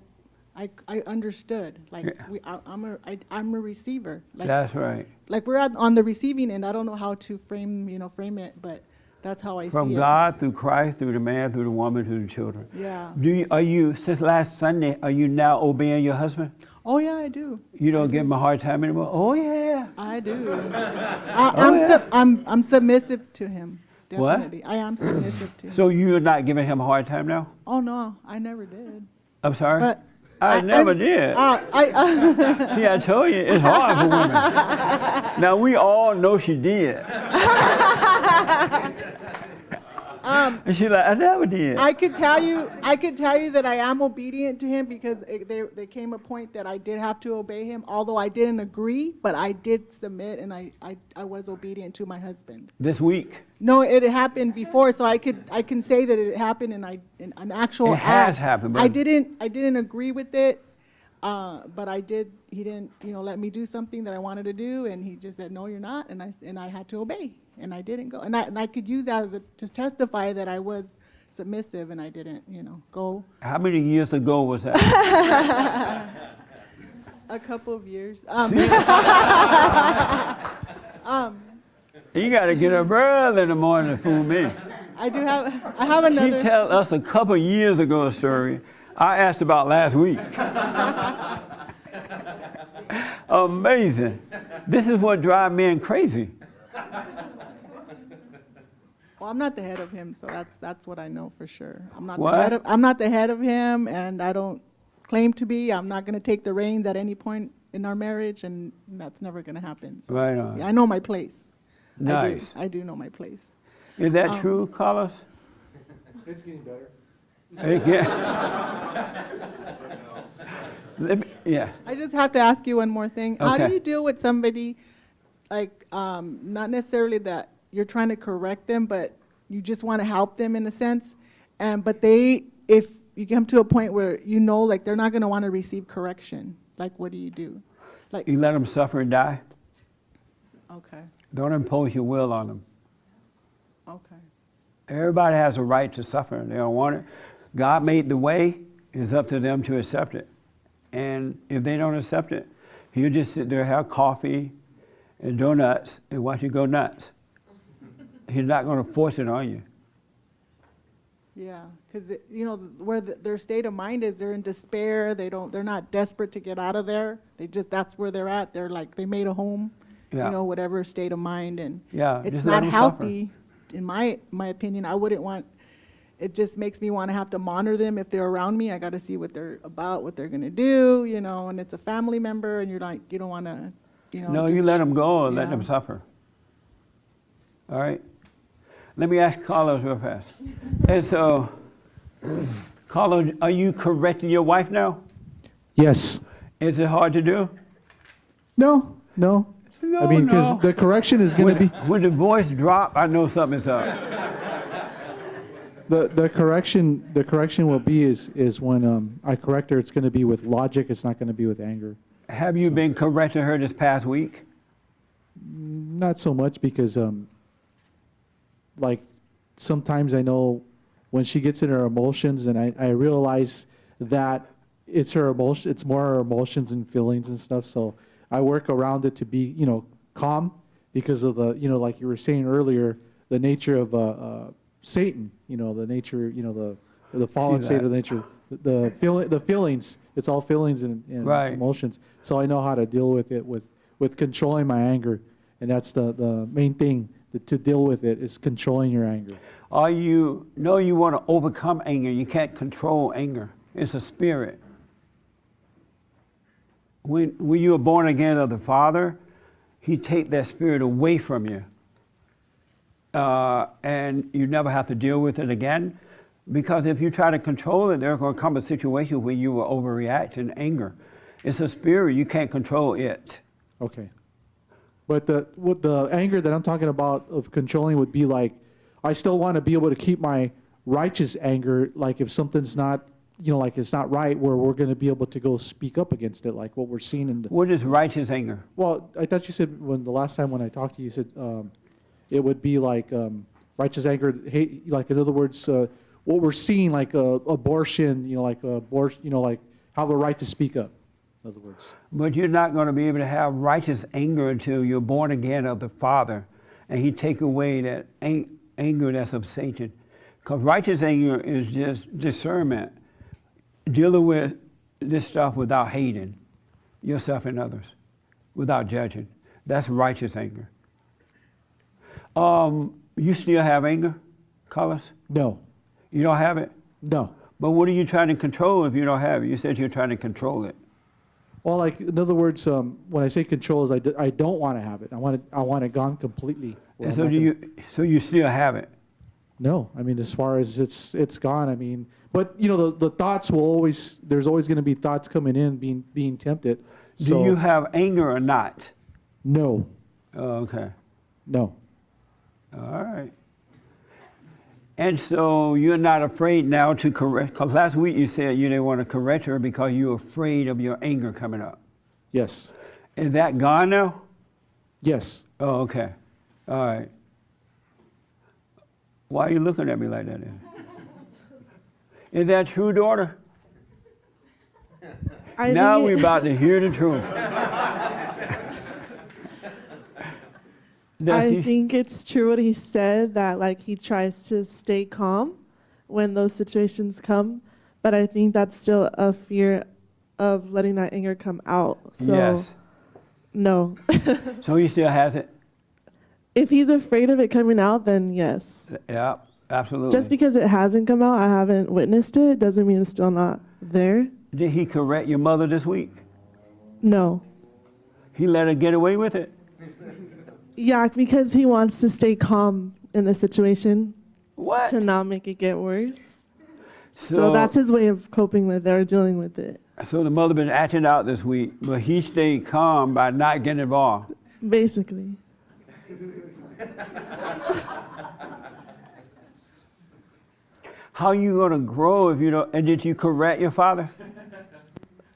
understood. Like Yeah. I'm a receiver. Like, That's right. Like we're on the receiving end. I don't know how to frame it, but that's how I From see God, through Christ, through the man, through the woman, through the children. Yeah. Are you, since last Sunday, are you now obeying your husband? it. Oh yeah, I do. You don't give him a hard time anymore? Oh, yeah. I do. yeah. I'm submissive to him. What? Definitely. I am submissive to him. So you're not giving him a hard time now? Oh no, I never did. I'm sorry? But I never did. See, I told you, it's hard for women. Now, we all know she did. And she's like, I never did. I could tell you that I am obedient to him because there came a point that I did have to obey him, although I didn't agree, but I did submit and I was obedient to my husband. This week? No, it had happened before, so I can say that it happened in an actual It has act. happened, but I didn't agree with it, but I did. He didn't, let me do something that I wanted to do, and he just said, "No, you're not," and I had to obey, and I didn't go, and I could use that to testify that I was submissive, and I didn't, go. How many years ago was that? A couple of years. You got to get up early in the morning to fool me. I have another. She tell us a couple years ago a story I asked about last week. Amazing. This is what drives men crazy. Well, I'm not the head of him, so that's what I know for sure. I'm not What? I'm not the head of him, and I don't claim to be. I'm not going to take the reins at any point in our marriage, and that's never going to happen. So, Right on. I know my place. Nice. I do know my place. Is that true, Carlos? It's getting better. Yeah. I just have to ask you one more thing. How do Okay. you deal with somebody, like, not necessarily that you're trying to correct them, but you just want to help them in a sense, but if you come to a point where like they're not going to want to receive correction, like what do you do? Like, You let them suffer and die. okay, Don't impose your will on them. okay. Everybody has a right to suffer. They don't want it. God made the way. It's up to them to accept it. And if they don't accept it, he'll just sit there, have coffee and donuts and watch you go nuts. He's not going to force it on you. Yeah, because where their state of mind is, they're in despair. They're not desperate to get out of there. That's where they're at. They're like they made a home, Yeah. Whatever state of mind, and Yeah, it's just let not 'em healthy. In my opinion, I wouldn't want. It just makes me want to have to monitor them if they're around me. I got to see what they're about, what they're gonna do, and it's a family member, and you don't want to, No, you let them go and let yeah. them suffer. All right? Let me ask Carlos real fast. And so, Carlos, are you correcting your wife now? Yes. Is it hard to do? No. I mean, because the correction is going to be When the voice drop, I know something's up. the correction will be is when I correct her. It's going to be with logic. It's not going to be with anger. Have you been correcting her this past week? Not so much because like sometimes I know when she gets in her emotions, and I realize that it's her emotion. It's more her emotions and feelings and stuff. So I work around it to be calm because of the like you were saying earlier, the nature of Satan. The nature the fallen See state that. of nature. The feelings. It's all feelings and Right. emotions. So I know how to deal with it with controlling my anger, and that's the main thing to deal with it is controlling your anger. You want to overcome anger. You can't control anger. It's a spirit. When you are born again of the Father, He take that spirit away from you. And you never have to deal with it again. Because if you try to control it, there's going to come a situation where you will overreact in anger. It's a spirit. You can't control it. Okay. But the anger that I'm talking about of controlling would be like, I still want to be able to keep my righteous anger, like if something's not like it's not right, where we're going to be able to go speak up against it, like what we're seeing in the. What is righteous anger? Well, I thought you said the last time when I talked to you, you said it would be like righteous anger, hate, like in other words, what we're seeing, like abortion, like abortion, like have a right to speak up. In other words. But you're not going to be able to have righteous anger until you're born again of the Father, and He take away that anger that's of Satan. Because righteous anger is just discernment, dealing with this stuff without hating yourself and others, without judging. That's righteous anger. You still have anger, Carlos? No. You don't have it? No. But what are you trying to control if you don't have it? You said you're trying to control it. Well, like in other words, when I say control, is I don't want to have it. I want it gone completely. And so you still have it? No, I mean, as far as it's gone. I mean, but the thoughts will always. There's always going to be thoughts coming in, being tempted. So, do you have anger or not? No. Oh, okay. No. All right. And so you're not afraid now to correct, because last week you said you didn't want to correct her because you're afraid of your anger coming up. Yes. Is that gone now? Yes. Oh, okay. All right. Why are you looking at me like that then? Is that true, daughter? Now we're about to hear the truth. I think it's true what he said, that like he tries to stay calm when those situations come, but I think that's still a fear of letting that anger come out. So yes. No. So he still has it? If he's afraid of it coming out, then yes. Yeah, absolutely. Just because it hasn't come out, I haven't witnessed it, doesn't mean it's still not there. Did he correct your mother this week? No. He let her get away with it? Yeah, because he wants to stay calm in the situation. What? To not make it get worse. So that's his way of coping with it or dealing with it. So the mother been acting out this week, but he stayed calm by not getting involved. Basically. How are you going to grow if you don't? And did you correct your father?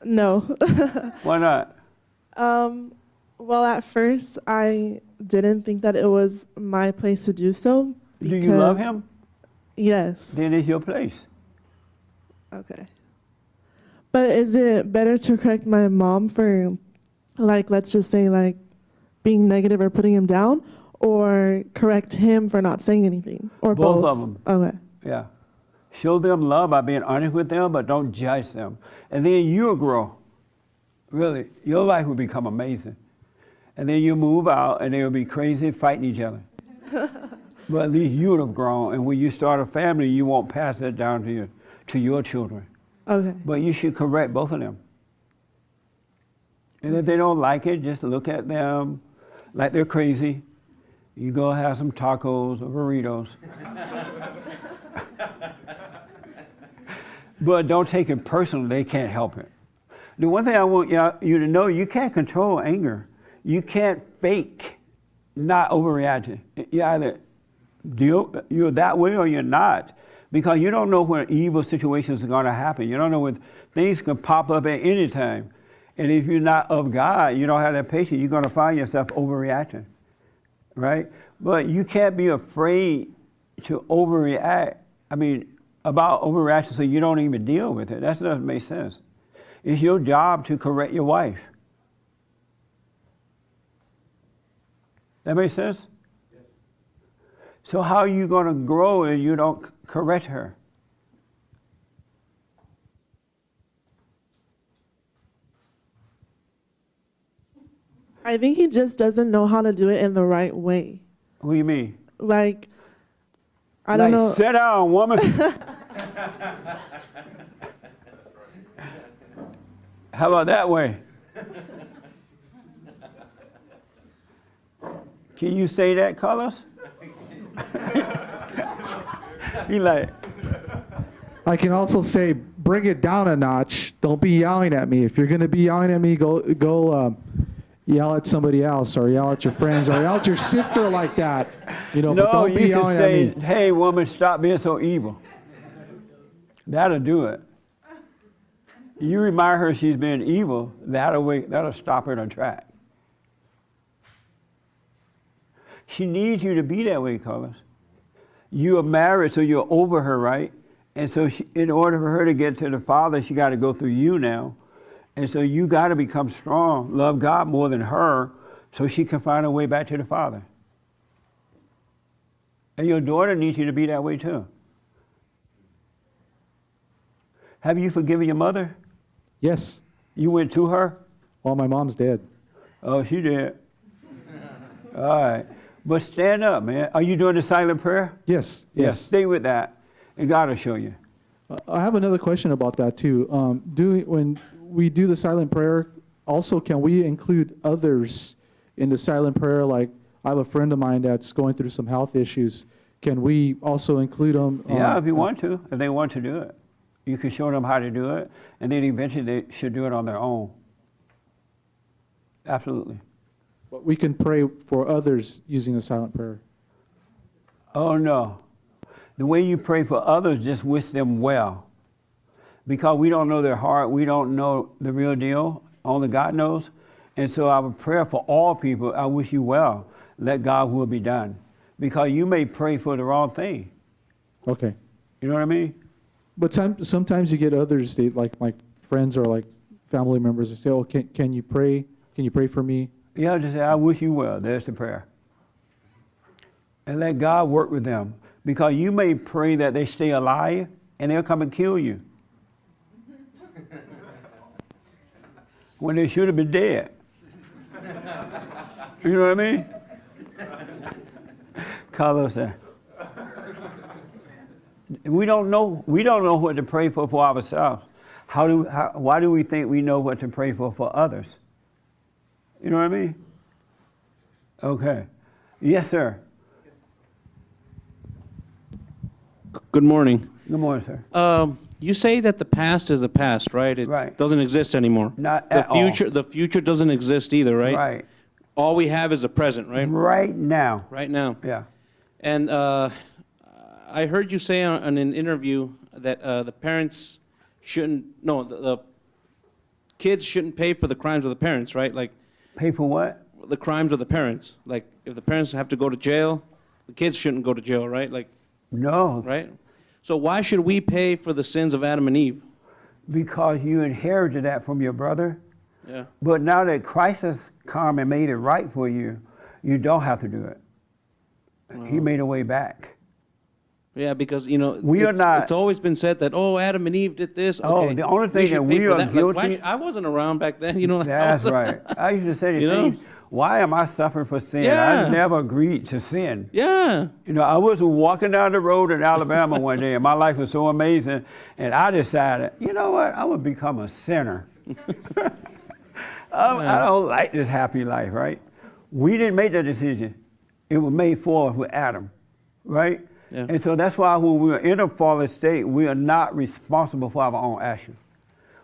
No. Why not? Well, at first, I didn't think that it was my place to do so. Do you love him? Yes. Then it's your place. Okay. But is it better to correct my mom for, like, let's just say, like, being negative or putting him down, or correct him for not saying anything? Or both? Both of them. Okay. Yeah. Show them love by being honest with them, but don't judge them. And then you'll grow. Really, your life will become amazing. And then you'll move out, and they'll be crazy fighting each other. But at least you'll have grown, and when you start a family, you won't pass that down to your children. Okay. But you should correct both of them. And if they don't like it, just look at them like they're crazy. You go have some tacos or burritos. But don't take it personal. They can't help it. The one thing I want you to know, you can't control anger. You can't fake not overreacting. You either you're that way or you're not. Because you don't know when evil situations are going to happen. You don't know when things can pop up at any time. And if you're not of God, you don't have that patience, you're going to find yourself overreacting, right? But you can't be afraid to overreact. I mean, about overreaction so you don't even deal with it. That doesn't make sense. It's your job to correct your wife. That makes sense? Yes. So how are you going to grow if you don't correct her? I think he just doesn't know how to do it in the right way. What do you mean? Like, I don't know. Sit down, woman. How about that way? Can you say that, Carlos? He like. I can also say, bring it down a notch. Don't be yelling at me. If you're going to be yelling at me, go yell at somebody else, or yell at your friends, or yell at your sister like that. You know, no, but don't be yelling at me. Hey, hey, woman, stop being so evil. That'll do it. You remind her she's been evil, that'll stop her in her track. She needs you to be that way, Carlos. You are married, so you're over her, right? And so in order for her to get to the Father, she got to go through you now. And so you got to become strong, love God more than her, so she can find her way back to the Father. And your daughter needs you to be that way too. Have you forgiven your mother? Yes. You went to her? Well, my mom's dead. Oh, she did. All right. But stand up, man. Are you doing the silent prayer? Yes. Yeah, stay with that, and God will show you. I have another question about that too. When we do the silent prayer, also can we include others in the silent prayer? Like I have a friend of mine that's going through some health issues. Can we also include them? Yeah, if you want to, if they want to do it. You can show them how to do it, and then eventually they should do it on their own. Absolutely. But we can pray for others using the silent prayer. Oh, no. The way you pray for others, just wish them well. Because we don't know their heart, we don't know the real deal, only God knows. And so our prayer for all people, I wish you well, let God will be done. Because you may pray for the wrong thing. Okay. You know what I mean? But sometimes you get others, they, like my friends or like family members, they say, "Oh, can you pray? Can you pray for me?" Yeah, just say, "I wish you well." There's the prayer. And let God work with them. Because you may pray that they stay alive, and they'll come and kill you. When they should have been dead. You know what I mean? Carlos said. We don't know what to pray for ourselves. Why do we think we know what to pray for others? You know what I mean? Okay. Yes, sir. Good morning. Good morning, sir. You say that the past is the past, right? It doesn't exist anymore. Not at all. The future doesn't exist either, right? Right. All we have is the present, right? Right now. Right now. Yeah. And I heard you say on an interview that the parents the kids shouldn't pay for the crimes of the parents, right? Like pay for what? The crimes of the parents. Like if the parents have to go to jail, the kids shouldn't go to jail, right? Like no. Right? So why should we pay for the sins of Adam and Eve? Because you inherited that from your brother. Yeah. But now that Christ has come and made it right for you, you don't have to do it. He made a way back. Yeah, because it's always been said that Adam and Eve did this. Okay, the only thing that we are guilty. I wasn't around back then, That's right. I used to say the thing. Why am I suffering for sin? Yeah. I never agreed to sin. Yeah. I was walking down the road in Alabama one day, and my life was so amazing, and I decided, you know what? I'm gonna become a sinner. I don't like this happy life, right? We didn't make that decision. It was made for us with Adam, right? Yeah. And so that's why when we're in a fallen state, we are not responsible for our own actions.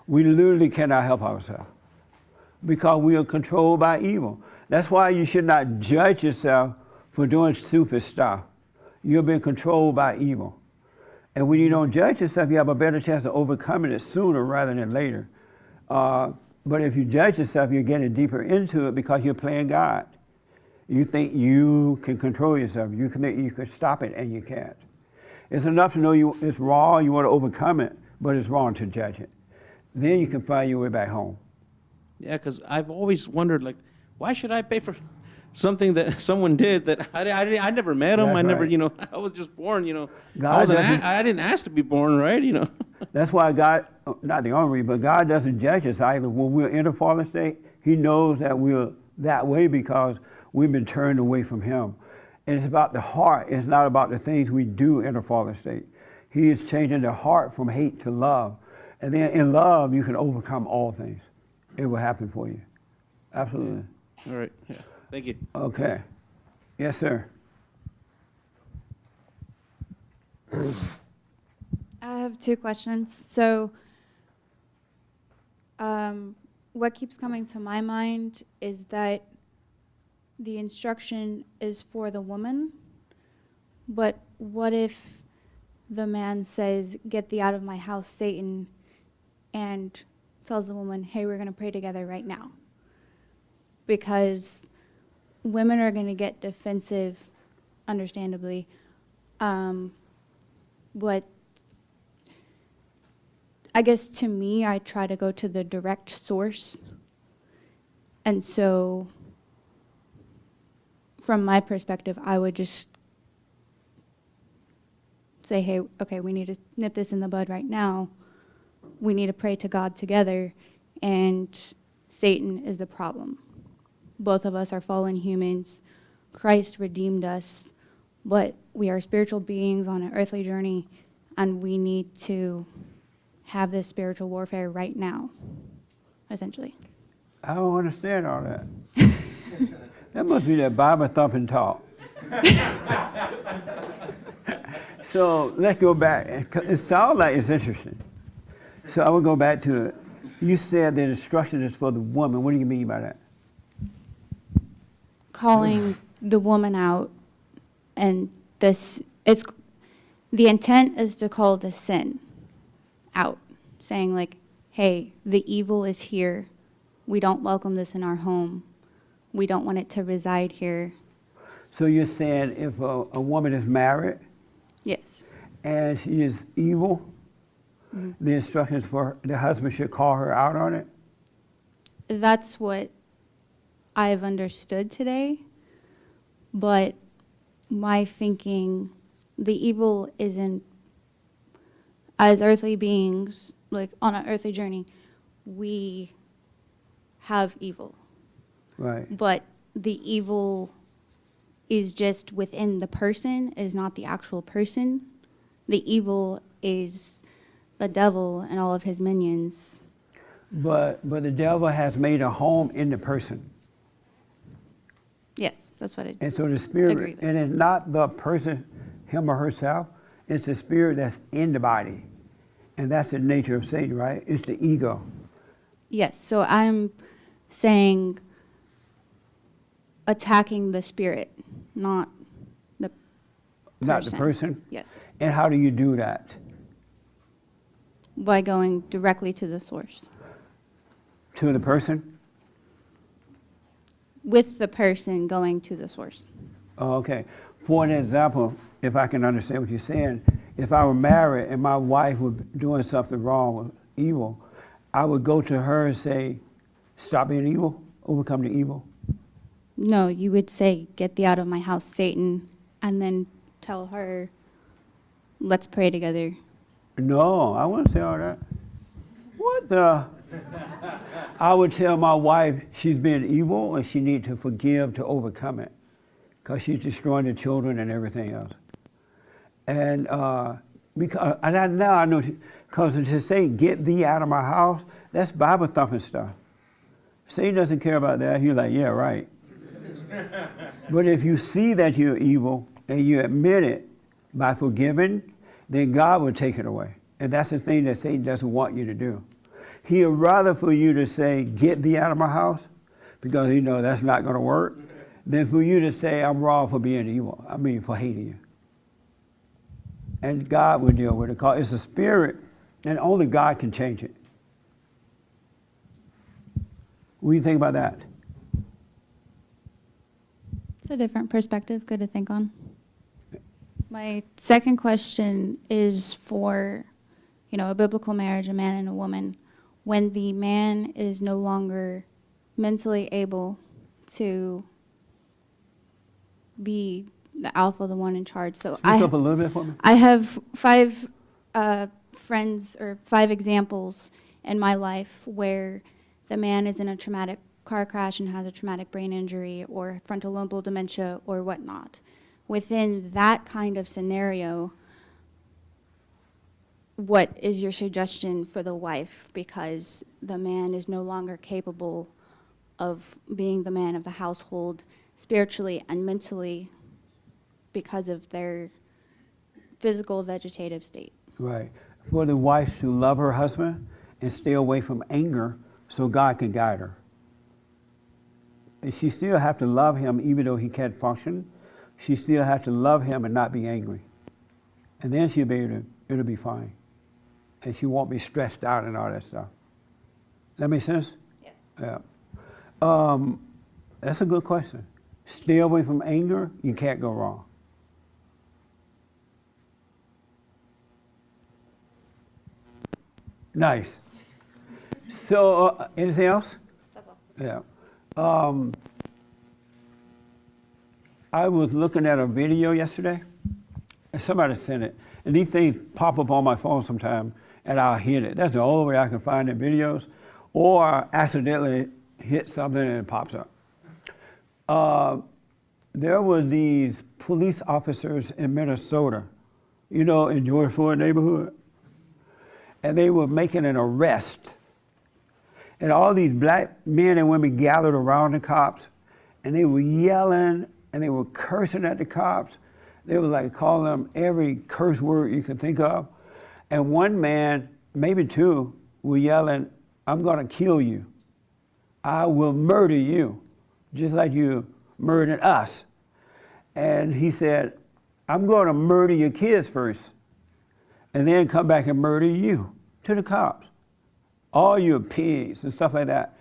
We literally cannot help ourselves because we are controlled by evil. That's why you should not judge yourself for doing stupid stuff. You're being controlled by evil. And when you don't judge yourself, you have a better chance of overcoming it sooner rather than later. But if you judge yourself, you're getting deeper into it because you're playing God. You think you can control yourself. You think you can stop it, and you can't. It's enough to know it's wrong, you want to overcome it, but it's wrong to judge it. Then you can find your way back home. Yeah, because I've always wondered, like, why should I pay for something that someone did that I never met him? That's I never, right. I was just born, God I didn't ask to be born, right? That's why God, not the only reason, but God doesn't judge us either. When we're in a fallen state, He knows that we're that way because we've been turned away from Him. And it's about the heart. It's not about the things we do in a fallen state. He is changing the heart from hate to love. And then in love, you can overcome all things. It will happen for you. Absolutely. All right. Yeah. Thank you. Okay. Yes, sir. I have two questions. So, what keeps coming to my mind is that the instruction is for the woman, but what if the man says, "Get thee out of my house, Satan," and tells the woman, hey, we're going to pray together right now. Because women are going to get defensive, understandably. But I guess to me, I try to go to the direct source. And so from my perspective, I would just say, hey, okay, we need to nip this in the bud right now. We need to pray to God together, and Satan is the problem. Both of us are fallen humans. Christ redeemed us, but we are spiritual beings on an earthly journey, and we need to have this spiritual warfare right now, essentially. I don't understand all that. That must be that Bible thumping talk. So let's go back. It sounds like it's interesting. So I will go back to it. You said the instruction is for the woman. What do you mean by that? Calling the woman out, and this is the intent is to call the sin out, saying like, hey, the evil is here. We don't welcome this in our home. We don't want it to reside here. So you're saying if a woman is married, yes, and she is evil, the instructions for the husband should call her out on it? That's what I've understood today, but my thinking, the evil isn't, as earthly beings, like on an earthly journey, we have evil. Right. But the evil is just within the person, is not the actual person. The evil is the devil and all of his minions. But the devil has made a home in the person. Yes, that's what I And so the agree spirit, with. and it's not the person, him or herself, it's the spirit that's in the body. And that's the nature of Satan, right? It's the ego. Yes, so I'm saying attacking the spirit, not the person. Not the person? Yes, And how do you do that? by going directly to the source. To the person? With the person going to the source. Oh, okay. For an example, if I can understand what you're saying, if I were married and my wife was doing something wrong or evil, I would go to her and say, stop being evil, overcome the evil. No, you would say, get thee out of my house, Satan, and then tell her, let's pray together. No, I wouldn't say all that. What the? I would tell my wife she's being evil and she needs to forgive to overcome it, because she's destroying the children and everything else. And now I know, because to say, get thee out of my house, that's Bible thumping stuff. Satan doesn't care about that. He's like, yeah, right. But if you see that you're evil and you admit it by forgiving, then God will take it away. And that's the thing that Satan doesn't want you to do. He'd rather for you to say, get thee out of my house, because he knows that's not going to work, than for you to say, I'm wrong for being evil. I mean, for hating you. And God will deal with it, because it's a spirit, and only God can change it. What do you think about that? It's a different perspective, good to think on. My second question is for, a biblical marriage, a man and a woman. When the man is no longer mentally able to be the alpha, the one in charge. So Speak up a little bit for me. I have 5 friends or 5 examples in my life where the man is in a traumatic car crash and has a traumatic brain injury or frontal lobar dementia or whatnot. Within that kind of scenario, what is your suggestion for the wife? Because the man is no longer capable of being the man of the household spiritually and mentally because of their physical vegetative state. Right. For the wife to love her husband and stay away from anger so God can guide her. And she still have to love him even though he can't function. She still has to love him and not be angry. And then she'll be able to, it'll be fine. And she won't be stressed out and all that stuff. That make sense? Yes. Yeah. That's a good question. Stay away from anger. You can't go wrong. Nice. So, anything else? That's all. Yeah. I was looking at a video yesterday, and somebody sent it. And these things pop up on my phone sometime, and I'll hit it. That's the only way I can find the videos, or accidentally hit something and it pops up. There were these police officers in Minnesota, in George Floyd neighborhood, and they were making an arrest. And all these black men and women gathered around the cops, and they were yelling, and they were cursing at the cops. They were like calling them every curse word you could think of. And one man, maybe two, were yelling, "I'm gonna kill you. I will murder you, just like you murdered us." And he said, "I'm gonna murder your kids first, and then come back and murder you," to the cops. "All you pigs," and stuff like that.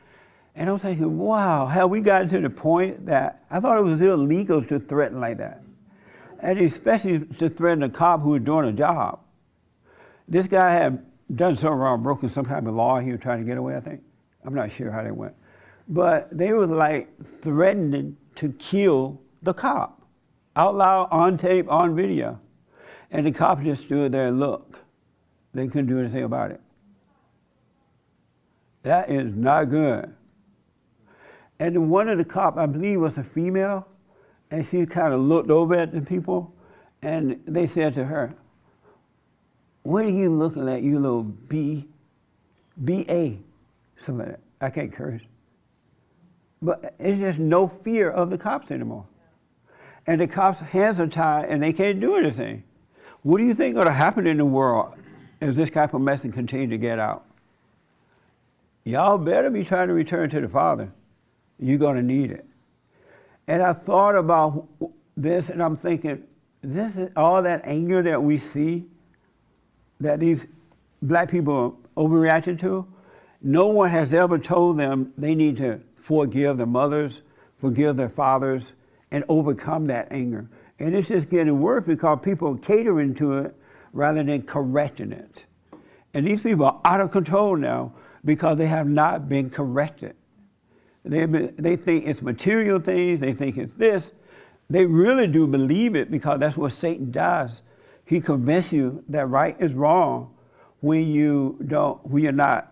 And I'm thinking, wow, have we gotten to the point that I thought it was illegal to threaten like that? And especially to threaten a cop who was doing a job. This guy had done something wrong, broken some type of law. He was trying to get away, I think. I'm not sure how they went. But they were like threatening to kill the cop. Out loud, on tape, on video. And the cop just stood there and looked. They couldn't do anything about it. That is not good. And then one of the cops, I believe, was a female, and she kind of looked over at the people, and they said to her, "What are you looking at, you little B.A.?" Something like that. I can't curse. But it's just no fear of the cops anymore. And the cops' hands are tied, and they can't do anything. What do you think is going to happen in the world if this type of message continues to get out? Y'all better be trying to return to the Father. You're going to need it. And I thought about this, and I'm thinking, this is all that anger that we see, that these black people are overreacting to. No one has ever told them they need to forgive their mothers, forgive their fathers, and overcome that anger. And it's just getting worse because people are catering to it rather than correcting it. And these people are out of control now because they have not been corrected. They think it's material things, they think it's this. They really do believe it because that's what Satan does. He convinces you that right is wrong when you're not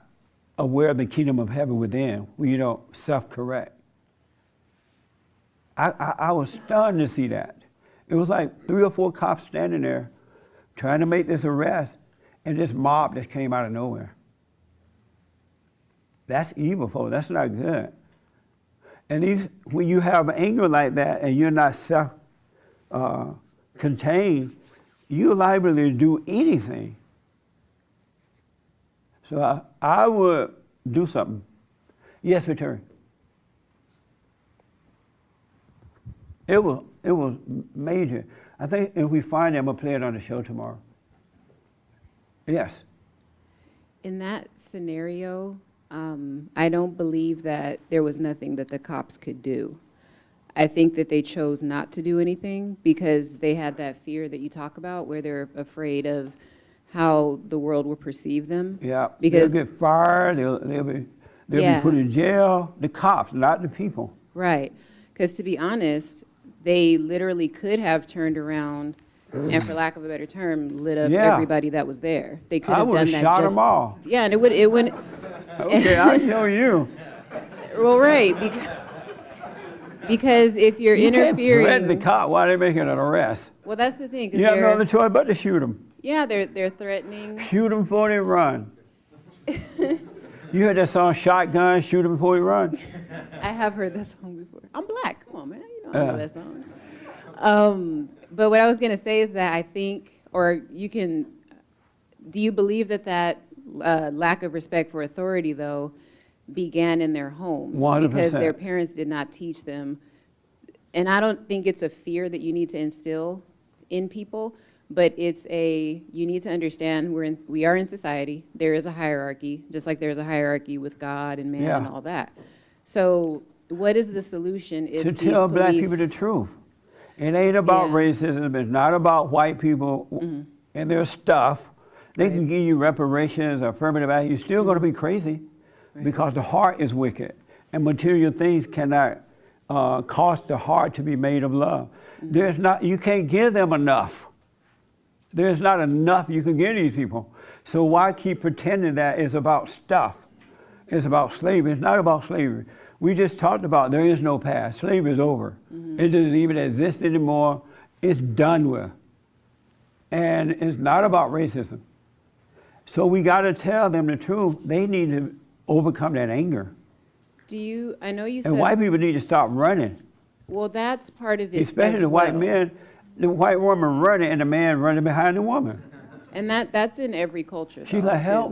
aware of the kingdom of heaven within, when you don't self-correct. I was stunned to see that. It was like 3 or 4 cops standing there trying to make this arrest, and this mob just came out of nowhere. That's evil, folks. That's not good. And when you have anger like that and you're not self-contained, you're liable to do anything. So I would do something. Yes, return. It was major. I think if we find it, I'm going to play it on the show tomorrow. Yes. In that scenario, I don't believe that there was nothing that the cops could do. I think that they chose not to do anything because they had that fear that you talk about where they're afraid of how the world will perceive them. Yeah, because they'll get fired, they'll be put in jail. The cops, not the people. Right, because to be honest, they literally could have turned around and, for lack of a better term, lit up everybody that was there. They could have done that. Shot them all. Yeah, and it wouldn't. Okay, I know you. Well, right, because if you're interfering, can't threaten the cop while they're making an arrest. Well, that's the thing. You have no other choice but to shoot them. Yeah, they're threatening. Shoot them before they run. You heard that song, "Shotgun, Shoot them before they run"? I have heard that song before. I'm black. Come on, man. You know I know that song. But what I was going to say is that I think, do you believe that lack of respect for authority, though, began in their homes? 100%. Because their parents did not teach them. And I don't think it's a fear that you need to instill in people, but you need to understand we are in society. There is a hierarchy, just like there's a hierarchy with God and man and all that. So what is the solution if to these tell black police- people the truth? It ain't about racism. It's not about white people and their stuff. They can give you reparations or affirmative action. You're still going to be crazy because the heart is wicked. And material things cannot cause the heart to be made of love. You can't give them enough. There's not enough you can give these people. So why keep pretending that it's about stuff? It's about slavery. It's not about slavery. We just talked about there is no past. Slavery is over. It doesn't even exist anymore. It's done with. And it's not about racism. So we got to tell them the truth. They need to overcome that anger. I know you said. And white people need to stop running. Well, that's part of it. Especially the white men, the white woman running and the man running behind the woman. And that's in every culture. She's though, like, too. help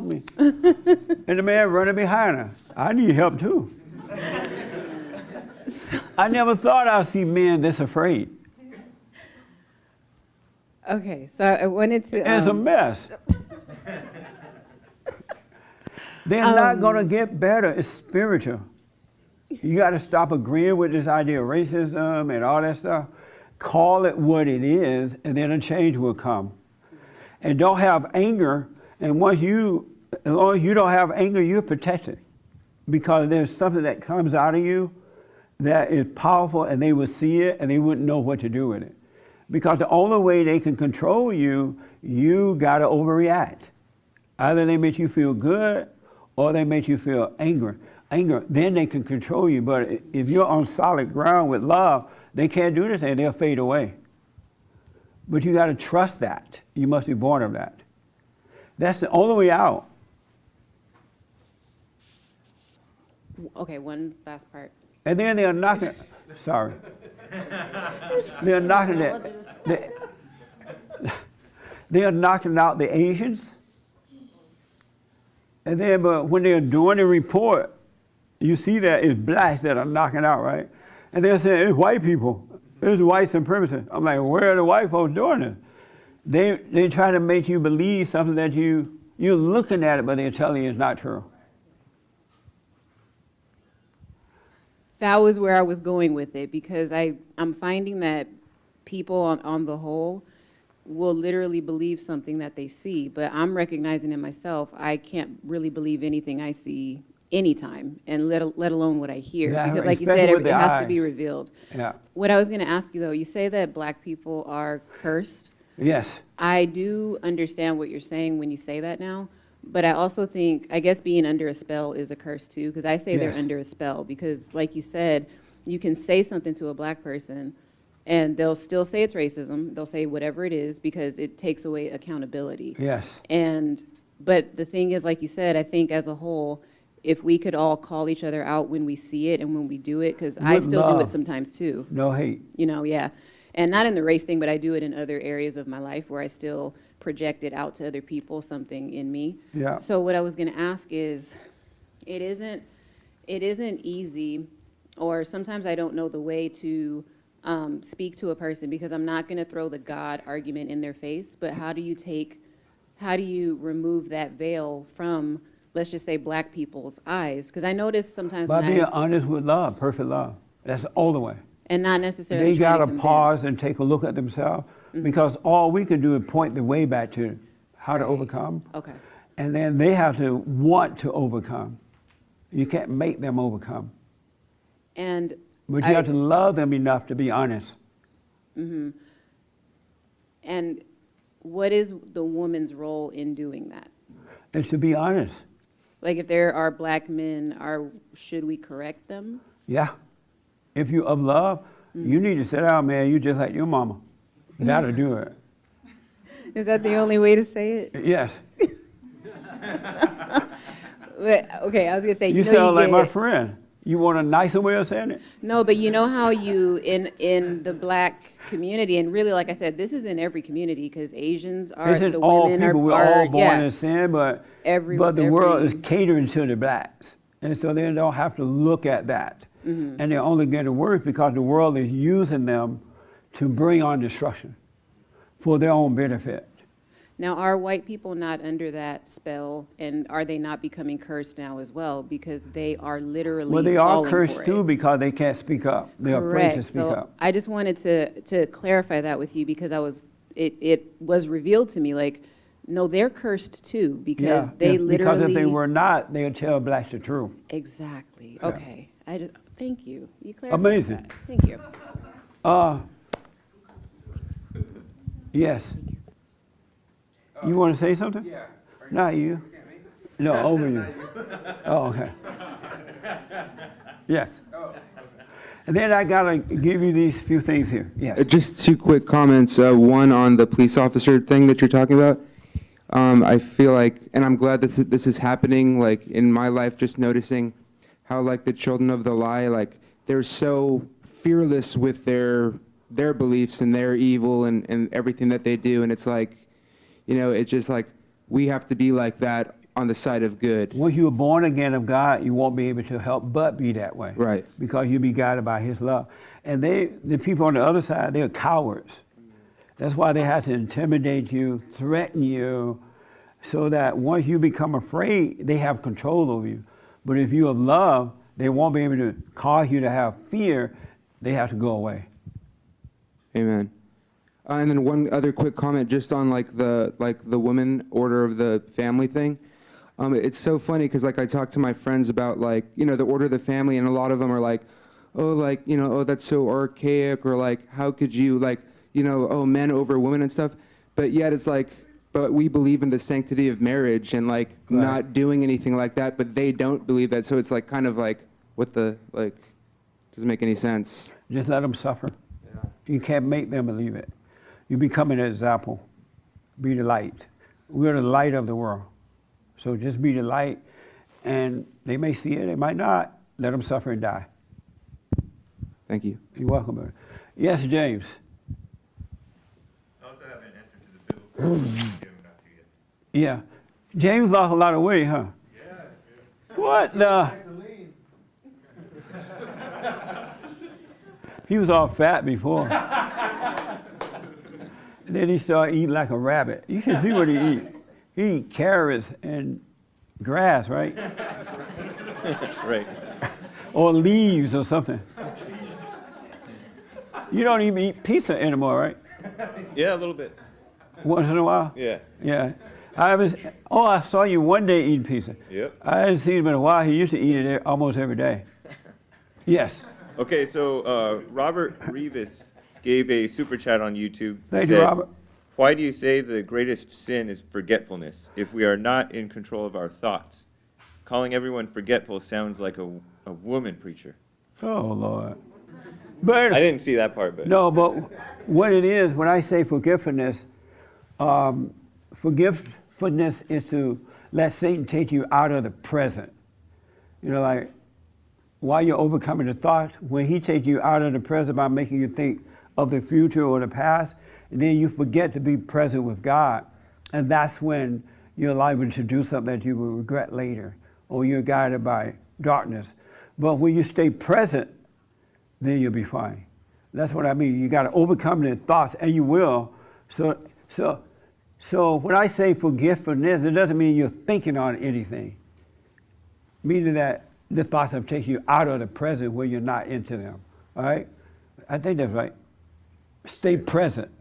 me. And the man running behind her. I need help too. I never thought I'd see men this afraid. Okay, so I wanted to. It's a mess. They're not going to get better. It's spiritual. You got to stop agreeing with this idea of racism and all that stuff. Call it what it is, and then a change will come. And don't have anger. And as long as you don't have anger, you're protected. Because there's something that comes out of you that is powerful, and they will see it, and they wouldn't know what to do with it. Because the only way they can control you, you got to overreact. Either they make you feel good, or they make you feel anger, then they can control you. But if you're on solid ground with love, they can't do anything, they'll fade away. But you got to trust that. You must be born of that. That's the only way out. Okay, one last part. And then they're knocking, sorry. They're knocking they're knocking out the Asians. And then, but when they're doing the report, you see that it's blacks that are knocking out, right? And they're saying, it's white people. It's white supremacy. I'm like, where are the white folks doing this? They try to make you believe something that you're looking at it, but they're telling you it's not true. That was where I was going with it, because I'm finding that people on the whole will literally believe something that they see, but I'm recognizing in myself, I can't really believe anything I see anytime, and let alone what I hear. Yeah, because like you said, it has to be revealed. Yeah. What I was gonna ask you though, you say that black people are cursed. Yes. I do understand what you're saying when you say that now, but I also think, I guess being under a spell is a curse too, because I say they're under a spell, because like you said, you can say something to a black person and they'll still say it's racism, they'll say whatever it is, because it takes away accountability. Yes. But the thing is, like you said, I think as a whole, if we could all call each other out when we see it and when we do it, because I still do it sometimes too. No hate. You know, yeah. And not in the race thing, but I do it in other areas of my life where I still project it out to other people, something in me. Yeah. So what I was gonna ask is, it isn't easy, or sometimes I don't know the way to speak to a person, because I'm not gonna throw the God argument in their face, but how do you remove that veil from, let's just say, black people's eyes? Because I notice sometimes By being honest with love, perfect love. That's the only way. And not necessarily They got to pause and take a look at themselves, because all we can do is point the way back to how to overcome. Okay. And then they have to want to overcome. You can't make them overcome. But you have to love them enough to be honest. Mm-hmm. And what is the woman's role in doing that? It's to be honest. Like if there are black men, should we correct them? Yeah. If you of love, you need to sit down, man. You just like your mama. That'll do it. Is that the only way to say it? Yes. Okay, I was gonna say, You sound like my friend. You want a nicer way of saying it? No, but you know how you, in the black community, and really, like I said, this is in every community, because Asians are, Isn't the all women people, we're are, all born in sin, but the world is catering to the blacks. And so they don't have to look at that. And they're only getting worse because the world is using them to bring on destruction. for their own benefit. Now, are white people not under that spell, and are they not becoming cursed now as well? Because they are literally Well, they are falling cursed for too it. because they can't speak up. They're afraid to Correct. speak So up. I just wanted to clarify that with you because it was revealed to me, like, no, they're cursed too because they literally. Because if they were not, they would tell blacks the truth. Exactly. Yeah. Okay. Thank you. You clarified Amazing. that. Thank you. Yes. You want to say something? Yeah. Not you. No, over you. Oh, okay. Yes. And then I gotta give you these few things here. Yes. Just two quick comments. One on the police officer thing that you're talking about. I feel like, and I'm glad this is happening, like in my life, just noticing how like the children of the lie, like they're so fearless with their beliefs and their evil and everything that they do. And it's like, you know, it's just like, we have to be like that on the side of good. Once you are born again of God, you won't be able to help but be that way. Right. Because you'll be guided by his love. And the people on the other side, they're cowards. That's why they have to intimidate you, threaten you, so that once you become afraid, they have control over you. But if you have love, they won't be able to cause you to have fear. They have to go away. Amen. And then one other quick comment, just on like the women order of the family thing. It's so funny because like I talk to my friends about like, you know, the order of the family, and a lot of them are like, oh, like, you know, oh, that's so archaic, or like, how could you, like, you know, oh, men over women and stuff. But yet it's like, but we believe in the sanctity of marriage and like not doing anything like that, but they don't believe that. So it's like kind of like, what the, like, doesn't make any sense. Just let them suffer. Yeah. You can't make them believe it. You become an example. Be the light. We're the light of the world. So just be the light, and they may see it, they might not. Let them suffer and die. Thank you. You're welcome, brother. Yes, James. I also have an answer to the biblical question. Yeah. James lost a lot of weight, huh? Yeah. What the? He was all fat before. And then he started eating like a rabbit. You can see what he eat. He eat carrots and grass, right? Right. Or leaves or something. You don't even eat pizza anymore, right? Yeah, a little bit. Once in a while? Yeah. Yeah. I saw you one day eating pizza. Yep. I hadn't seen him in a while. He used to eat it almost every day. Yes. Okay, so Robert Revis gave a super chat on YouTube. Thank you, Robert. Why do you say the greatest sin is forgetfulness if we are not in control of our thoughts? Calling everyone forgetful sounds like a woman preacher. Oh, Lord. But I didn't see that part, but. No, but what it is, when I say forgiveness, forgiveness is to let Satan take you out of the present. You know, like, while you're overcoming the thought, when he takes you out of the present by making you think of the future or the past, and then you forget to be present with God. And that's when you're liable to do something that you will regret later, or you're guided by darkness. But when you stay present, then you'll be fine. That's what I mean. You got to overcome the thoughts, and you will. So when I say forgiveness, it doesn't mean you're thinking on anything. Meaning that the thoughts have taken you out of the present where you're not into them. All right? I think that's right. Stay present.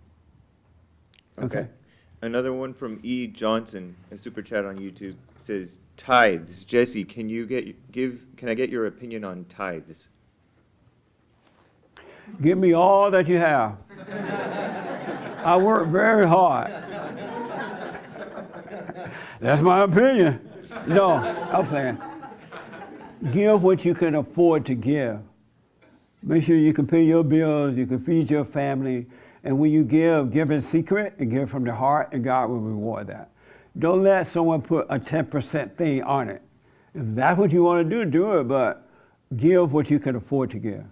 Okay. Another one from E. Johnson, a super chat on YouTube, says tithes. Jesse, can I get your opinion on tithes? Give me all that you have. I work very hard. That's my opinion. No, I'm playing. Give what you can afford to give. Make sure you can pay your bills, you can feed your family, and when you give in secret and give from the heart, and God will reward that. Don't let someone put a 10% thing on it. If that's what you want to do it, but give what you can afford to give.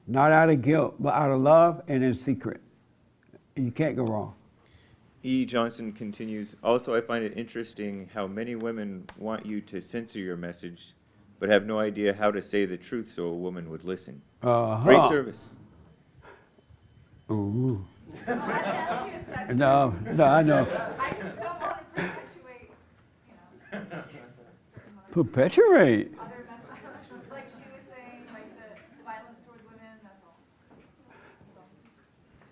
Not out of guilt, but out of love and in secret. You can't go wrong. E. Johnson continues, also I find it interesting how many women want you to censor your message, but have no idea how to say the truth so a woman would listen. Uh-huh. Great service. Ooh. No, I know. I just don't want to perpetuate, you know, Perpetuate. other messages. Like she was saying, like the violence towards women, that's all.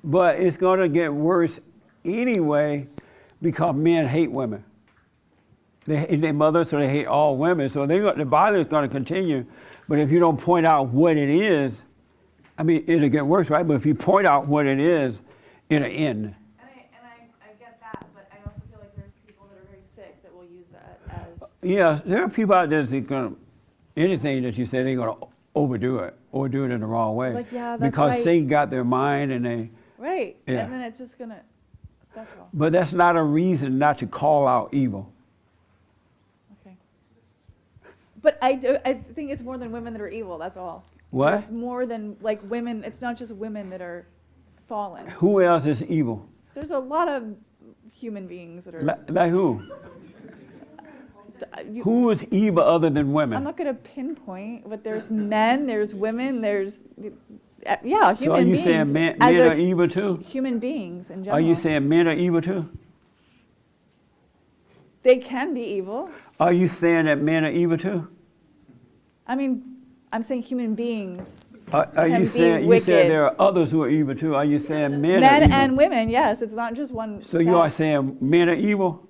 But it's going to get worse anyway because men hate women. They hate their mothers, so they hate all women. So the violence is going to continue. But if you don't point out what it is, I mean, it'll get worse, right? But if you point out what it is, it'll end. And I get that, but I also feel like there's people that are very sick that will use that as. Yeah, there are people out there that going to, anything that you say, they're going to overdo it or do it in the wrong way. Like, yeah, that's because right. Satan got their mind and they. Right, Yeah. and then it's just gonna, that's all. But that's not a reason not to call out evil. Okay. But I think it's more than women that are evil, that's all. What? There's more than, like, women, it's not just women that are fallen. Who else is evil? There's a lot of human beings that are. Like who? Who is evil other than women? I'm not gonna pinpoint, but there's men, there's women, there's, yeah, human beings. So are you saying men are evil too? Human beings in general. Are you saying men are evil too? They can be evil. Are you saying that men are evil too? I mean, I'm saying human beings Are can you be saying wicked. you said there are others who are evil too? Are you saying men are Men evil? and women, yes, it's not just one. So you are saying men are evil?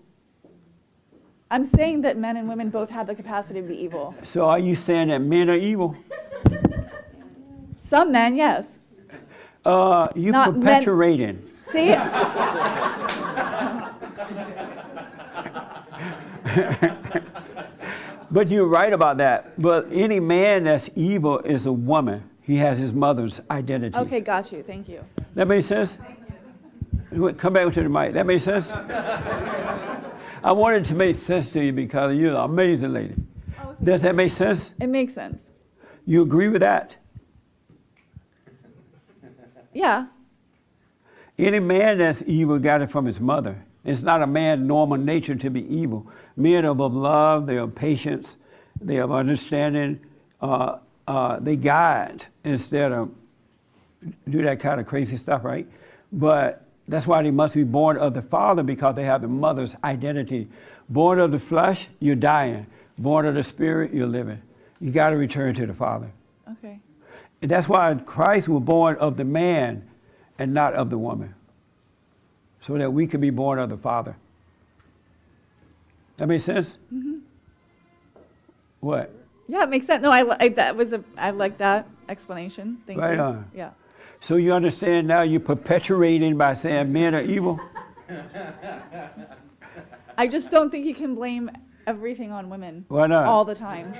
I'm saying that men and women both have the capacity to be evil. So are you saying that men are evil? Some men, yes. You Not men- perpetuating. See? But you're right about that. But any man that's evil is a woman. He has his mother's identity. Okay, got you, thank you. That makes sense? Come back to the mic. That makes sense? I wanted to make sense to you because you're an amazing lady. Does that make sense? It makes sense. You agree with that? Yeah. Any man that's evil got it from his mother. It's not a man's normal nature to be evil. Men are of love, they are patience, they have understanding, they guide instead of do that kind of crazy stuff, right? But that's why they must be born of the father because they have the mother's identity. Born of the flesh, you're dying. Born of the spirit, you're living. You got to return to the father. Okay. And that's why Christ was born of the man and not of the woman, so that we can be born of the Father. That makes sense? Mm-hmm. What? Yeah, it makes sense. No, I like that explanation. Thank you. Right on. Yeah. So you understand now you're perpetuating by saying men are evil? I just don't think you can blame everything on women. Why not? All the time.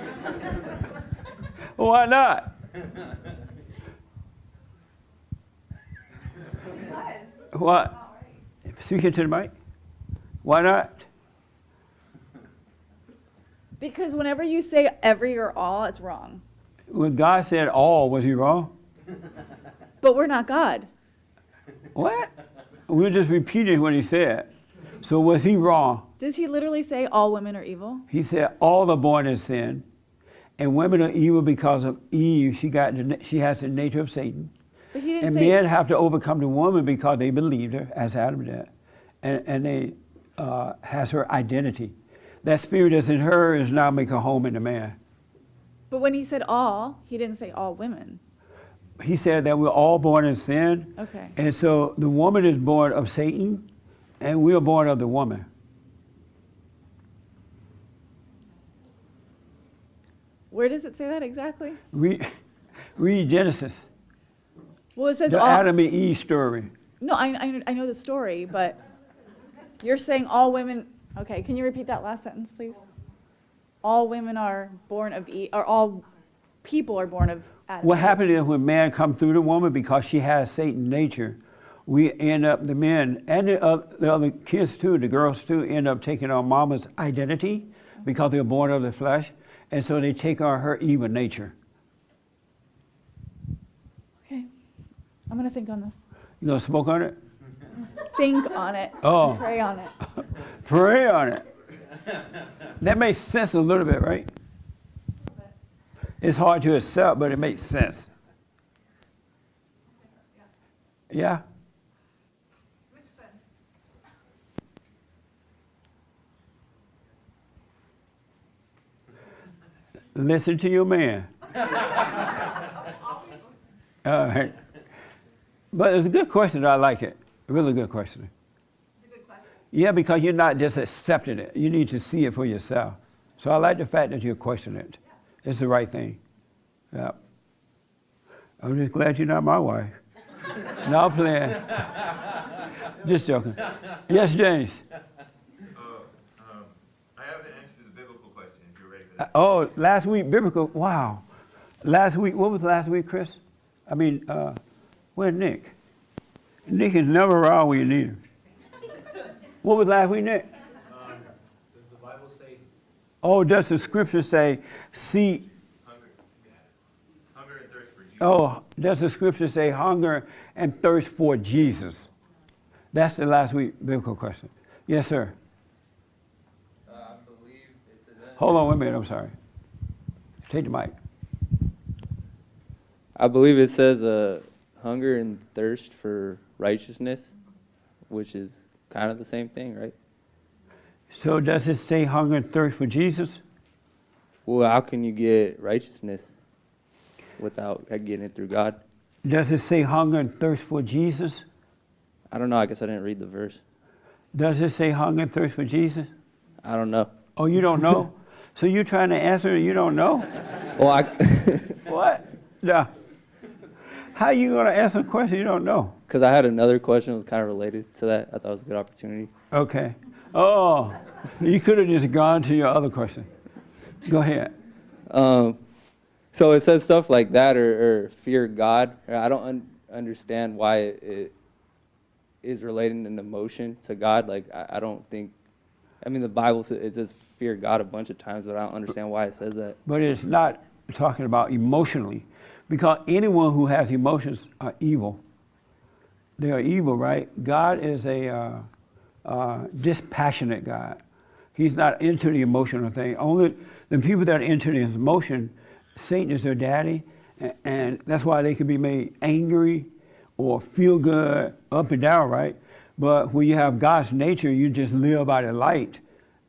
Why not? What? Speaking to the mic? Why not? Because whenever you say every or all, it's wrong. When God said all, was he wrong? But we're not God. What? We're just repeating what he said. So was he wrong? Does he literally say all women are evil? He said all are born in sin, and women are evil because of Eve. She has the nature of Satan. But he didn't And say. men have to overcome the woman because they believed her, as Adam did, and they has her identity. That spirit that's in her is now make a home in the man. But when he said all, he didn't say all women. He said that we're all born in sin, Okay. and so the woman is born of Satan, and we are born of the woman. Where does it say that exactly? Read Genesis. Well, it says The all. Adam and Eve story. No, I know the story, but you're saying all women. Okay, can you repeat that last sentence, please? All women are born of Eve, or all people are born of Adam. What happened is when man come through the woman, because she has Satan nature, we end up, the men and the other kids too, the girls too, end up taking on mama's identity because they're born of the flesh, and so they take on her evil nature. Okay, I'm gonna think on this. You gonna smoke on it? Think on it. Oh. Pray on it. Pray on it. That makes sense a little bit, right? It's hard to accept, but it makes sense. Yeah? Listen to your man. All right. But it's a good question. I like it. A really good question. It's a good question. Yeah, because you're not just accepting it. You need to see it for yourself. So I like the fact that you're questioning it. Yeah. It's the right thing. Yeah. I'm just glad you're not my wife. No, I'm playing. Just joking. Yes, James. I have the answer to the biblical question if you're ready for that. Oh, last week, biblical. Wow. Last week, what was last week, Chris? I mean, where's Nick? Nick is never around when you need him. What was last week, Nick? Does the Bible say? Oh, does the scripture say, see? Hunger and thirst for Jesus. Oh, does the scripture say hunger and thirst for Jesus? That's the last week biblical question. Yes, sir. I believe it says. Hold on 1 minute, I'm sorry. Take the mic. I believe it says hunger and thirst for righteousness, which is kind of the same thing, right? So does it say hunger and thirst for Jesus? Well, how can you get righteousness without getting it through God? Does it say hunger and thirst for Jesus? I don't know. I guess I didn't read the verse. Does it say hunger and thirst for Jesus? I don't know. Oh, you don't know? So you're trying to answer and you don't know? Well, What? No. How are you going to answer a question you don't know? Because I had another question that was kind of related to that. I thought it was a good opportunity. Okay. Oh, you could have just gone to your other question. Go ahead. So it says stuff like that or fear God. I don't understand why it is relating an emotion to God. Like, I don't think, I mean, the Bible says, it says fear God a bunch of times, but I don't understand why it says that. But it's not talking about emotionally, because anyone who has emotions are evil. They are evil, right? God is a dispassionate God. He's not into the emotional thing. Only the people that are into the emotion, Satan is their daddy, and that's why they can be made angry or feel good, up and down, right? But when you have God's nature, you just live by the light,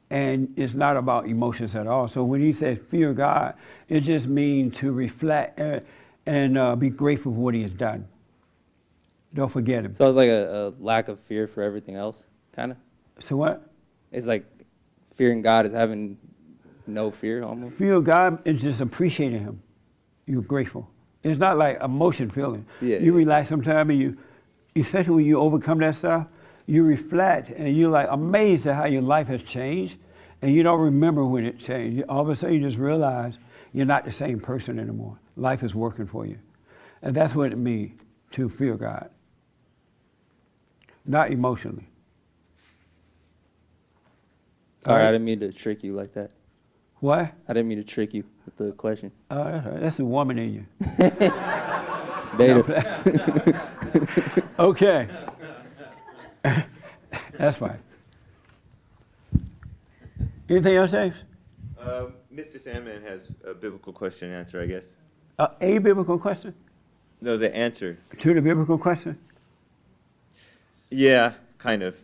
and it's not about emotions at all. So when he says fear God, it just means to reflect and be grateful for what he has done. Don't forget him. So it's like a lack of fear for everything else, kind of? So what? It's like fearing God is having no fear almost? Fear God is just appreciating him. You're grateful. It's not like emotion feeling. Yeah, you yeah. relax sometime and you, especially when you overcome that stuff, you reflect and you're like amazed at how your life has changed and you don't remember when it changed. All of a sudden you just realize you're not the same person anymore. Life is working for you. And that's what it means to fear God. Not emotionally. Sorry, I didn't mean to trick you like that. What? I didn't mean to trick you with the question. Oh, that's right. That's a woman in you. Beta. Okay. That's fine. Anything else, James? Mr. Sandman has a biblical question and answer, I guess. A biblical question? No, the answer. To the biblical question? Yeah, kind of.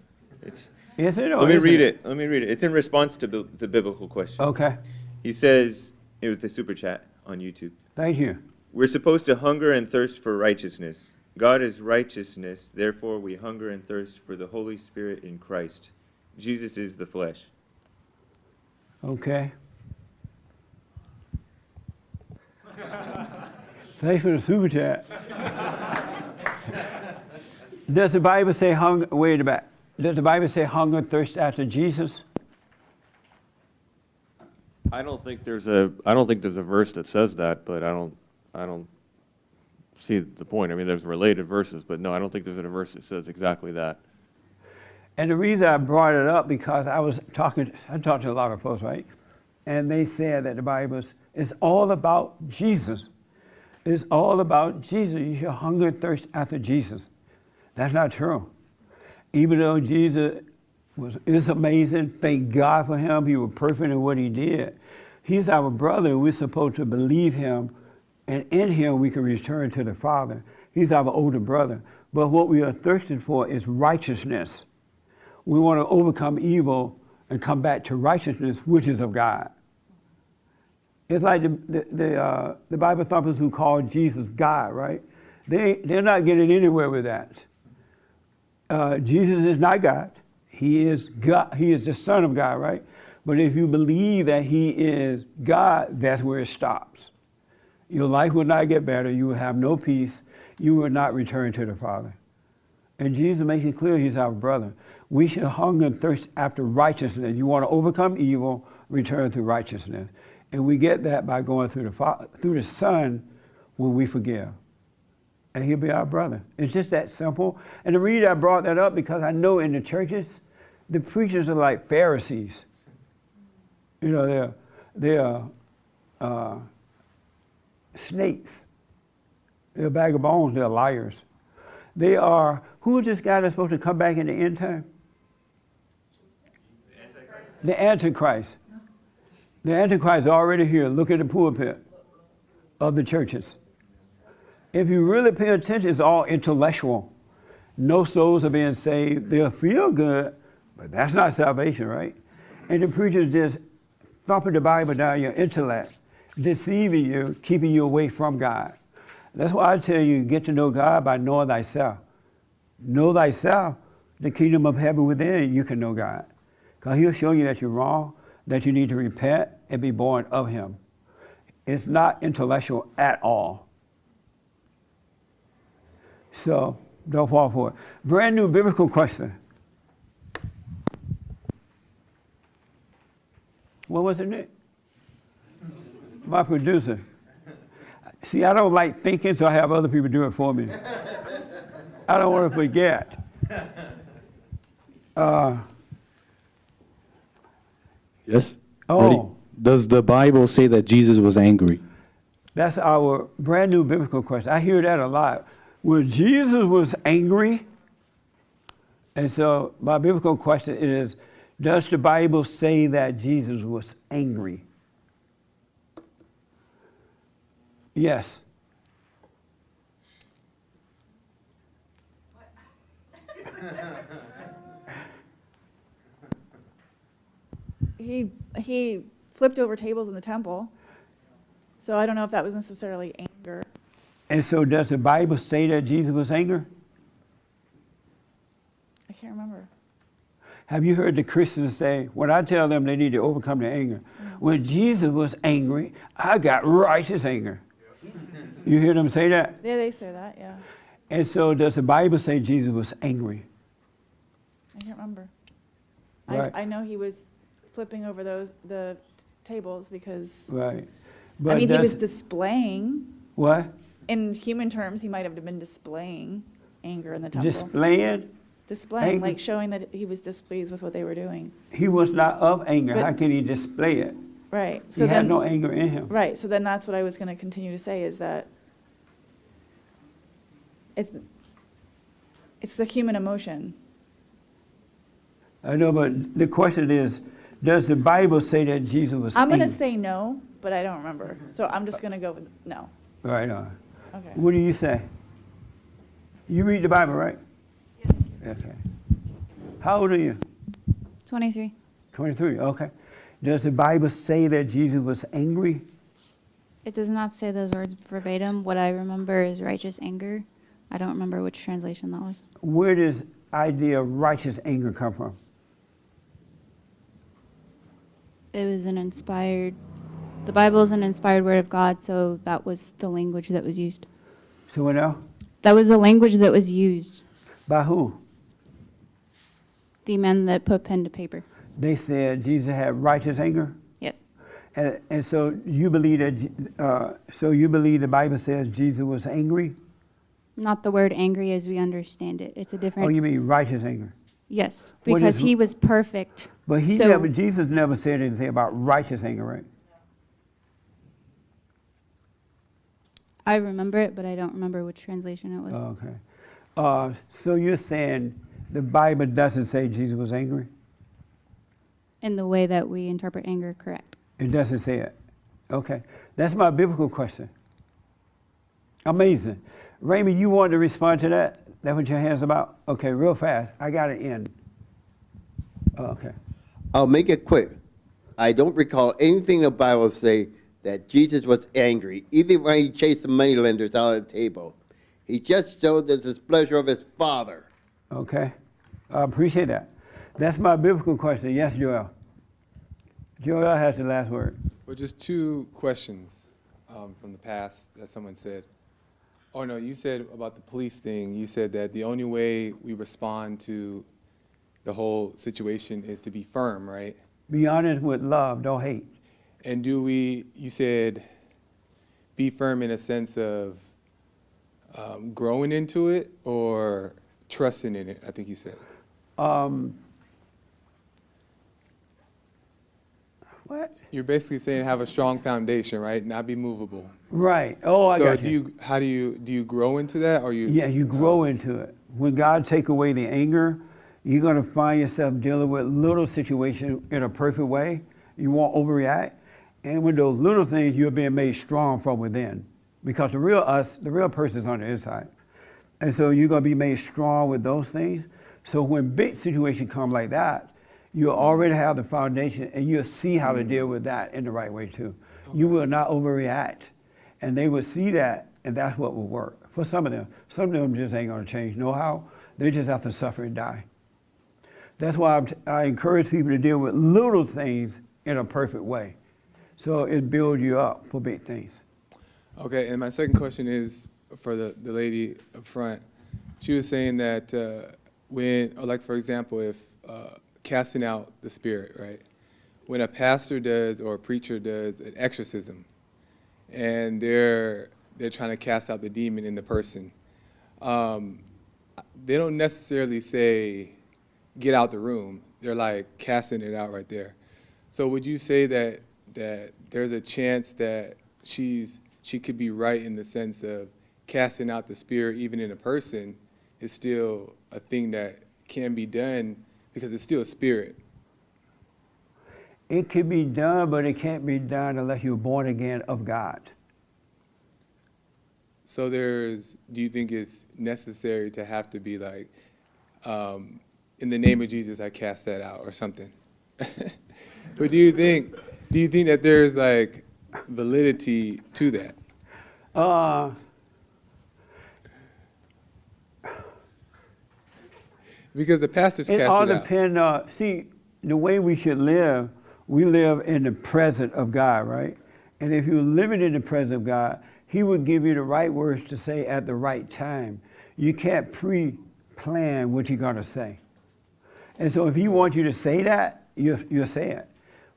It's. Is it? Or Let me isn't read it? it. Let me read it. It's in response to the biblical question. Okay. He says, it was the super chat on YouTube. Thank you. We're supposed to hunger and thirst for righteousness. God is righteousness, therefore we hunger and thirst for the Holy Spirit in Christ. Jesus is the flesh. Okay. Thanks for the super chat. Does the Bible say hunger? Wait a minute. Does the Bible say hunger and thirst after Jesus? I don't think there's a verse that says that, but I don't see the point. I mean, there's related verses, but no, I don't think there's a verse that says exactly that. And the reason I brought it up because I talked to a lot of folks, right? And they said that the Bible is all about Jesus. It's all about Jesus. You should hunger and thirst after Jesus. That's not true. Even though Jesus is amazing, thank God for him. He was perfect in what he did. He's our brother. We're supposed to believe him, and in him we can return to the Father. He's our older brother. But what we are thirsting for is righteousness. We want to overcome evil and come back to righteousness, which is of God. It's like the Bible thumpers who call Jesus God, right? They're not getting anywhere with that. Jesus is not God. He is God. He is the Son of God, right? But if you believe that he is God, that's where it stops. Your life will not get better. You will have no peace. You will not return to the Father. And Jesus makes it clear he's our brother. We should hunger and thirst after righteousness. You want to overcome evil, return to righteousness. And we get that by going through the Son when we forgive. And he'll be our brother. It's just that simple. And the reason I brought that up, because I know in the churches, the preachers are like Pharisees. You know, they're snakes. They're a bag of bones. They're liars. They are, who is this guy that's supposed to come back in the end time? The Antichrist. The Antichrist is already here. Look at the pulpit of the churches. If you really pay attention, it's all intellectual. No souls are being saved. They'll feel good, but that's not salvation, right? And the preachers just thumping the Bible down your intellect, deceiving you, keeping you away from God. That's why I tell you, get to know God by knowing thyself. Know thyself, the kingdom of heaven within, you can know God. Because he'll show you that you're wrong, that you need to repent and be born of him. It's not intellectual at all. So, don't fall for it. Brand new biblical question. What was it, Nick? My producer. See, I don't like thinking, so I have other people do it for me. I don't want to forget. Yes? Oh. Ready? Does the Bible say that Jesus was angry? That's our brand new biblical question. I hear that a lot. Well, Jesus was angry. And so my biblical question is, does the Bible say that Jesus was angry? Yes. He flipped over tables in the temple. So I don't know if that was necessarily anger. And so does the Bible say that Jesus was angry? I can't remember. Have you heard the Christians say, when I tell them they need to overcome their anger, when Jesus was angry, I got righteous anger. You hear them say that? Yeah, they say that, yeah. And so does the Bible say Jesus was angry? I can't remember. Right. I know he was flipping over the tables because Right. I mean, he was displaying. What? In human terms, he might have been displaying anger in the temple. Displaying? Displaying, anger? like showing that he was displeased with what they were doing. He was not of anger. But- How can he display it? Right. He had no anger in him. Right. So then that's what I was going to continue to say is that it's the human emotion. I know, but the question is, does the Bible say that Jesus was I'm going angry? to say no, but I don't remember. So I'm just going to go with no. Right on. Okay. What do you say? You read the Bible, right? Yeah. Okay. How old are you? 23. 23, okay. Does the Bible say that Jesus was angry? It does not say those words verbatim. What I remember is righteous anger. I don't remember which translation that was. Where does idea of righteous anger come from? It was the Bible is an inspired word of God, so that was the language that was used. So what else? That was the language that was used. By who? The men that put pen to paper. They said Jesus had righteous anger? Yes. And so you believe that, the Bible says Jesus was angry? Not the word angry as we understand it. It's a different. Oh, you mean righteous anger? Yes, What because is- he was perfect. But Jesus never said anything about righteous anger, right? I remember it, but I don't remember which translation it was. Okay. So you're saying the Bible doesn't say Jesus was angry? In the way that we interpret anger, correct. It doesn't say it. Okay. That's my biblical question. Amazing. Raymond, you wanted to respond to that? That's what your hand's about? Okay, real fast. I got it in. Okay. I'll make it quick. I don't recall anything in the Bible say that that Jesus was angry, even when he chased the moneylenders out of the table. He just showed the displeasure of his Father. Okay, I appreciate that. That's my biblical question. Yes, Joel. Joel has the last word. Well, just two questions from the past that someone said. Oh, no, you said about the police thing. You said that the only way we respond to the whole situation is to be firm, right? Be honest with love, don't hate. And you said be firm in a sense of growing into it or trusting in it, I think you said. What? You're basically saying have a strong foundation, right? Not be movable. Right. Oh, I got you. How do you grow into that, or you? Yeah, you grow into it. When God take away the anger, you're gonna find yourself dealing with little situations in a perfect way. You won't overreact, and with those little things, you're being made strong from within, because the real person's on the inside, and so you're gonna be made strong with those things. So when big situations come like that, you already have the foundation, and you'll see how to deal with that in the right way too. Okay. You will not overreact, and they will see that, and that's what will work for some of them. Some of them just ain't gonna change no how. They just have to suffer and die. That's why I encourage people to deal with little things in a perfect way, so it builds you up for big things. Okay, and my second question is for the lady up front. She was saying that like for example, if casting out the spirit, right? When a pastor does or a preacher does an exorcism, and they're trying to cast out the demon in the person, they don't necessarily say, get out the room. They're like casting it out right there. So would you say that there's a chance that she could be right in the sense of casting out the spirit even in a person is still a thing that can be done because it's still a spirit? It can be done, but it can't be done unless you're born again of God. So do you think it's necessary to have to be like, in the name of Jesus, I cast that out or something? But do you think that there's like validity to that? Because the pastors cast it out. It all depends. See, the way we should live, we live in the presence of God, right? And if you're living in the presence of God, He will give you the right words to say at the right time. You can't pre-plan what you're gonna say. And so if He wants you to say that, you'll say it.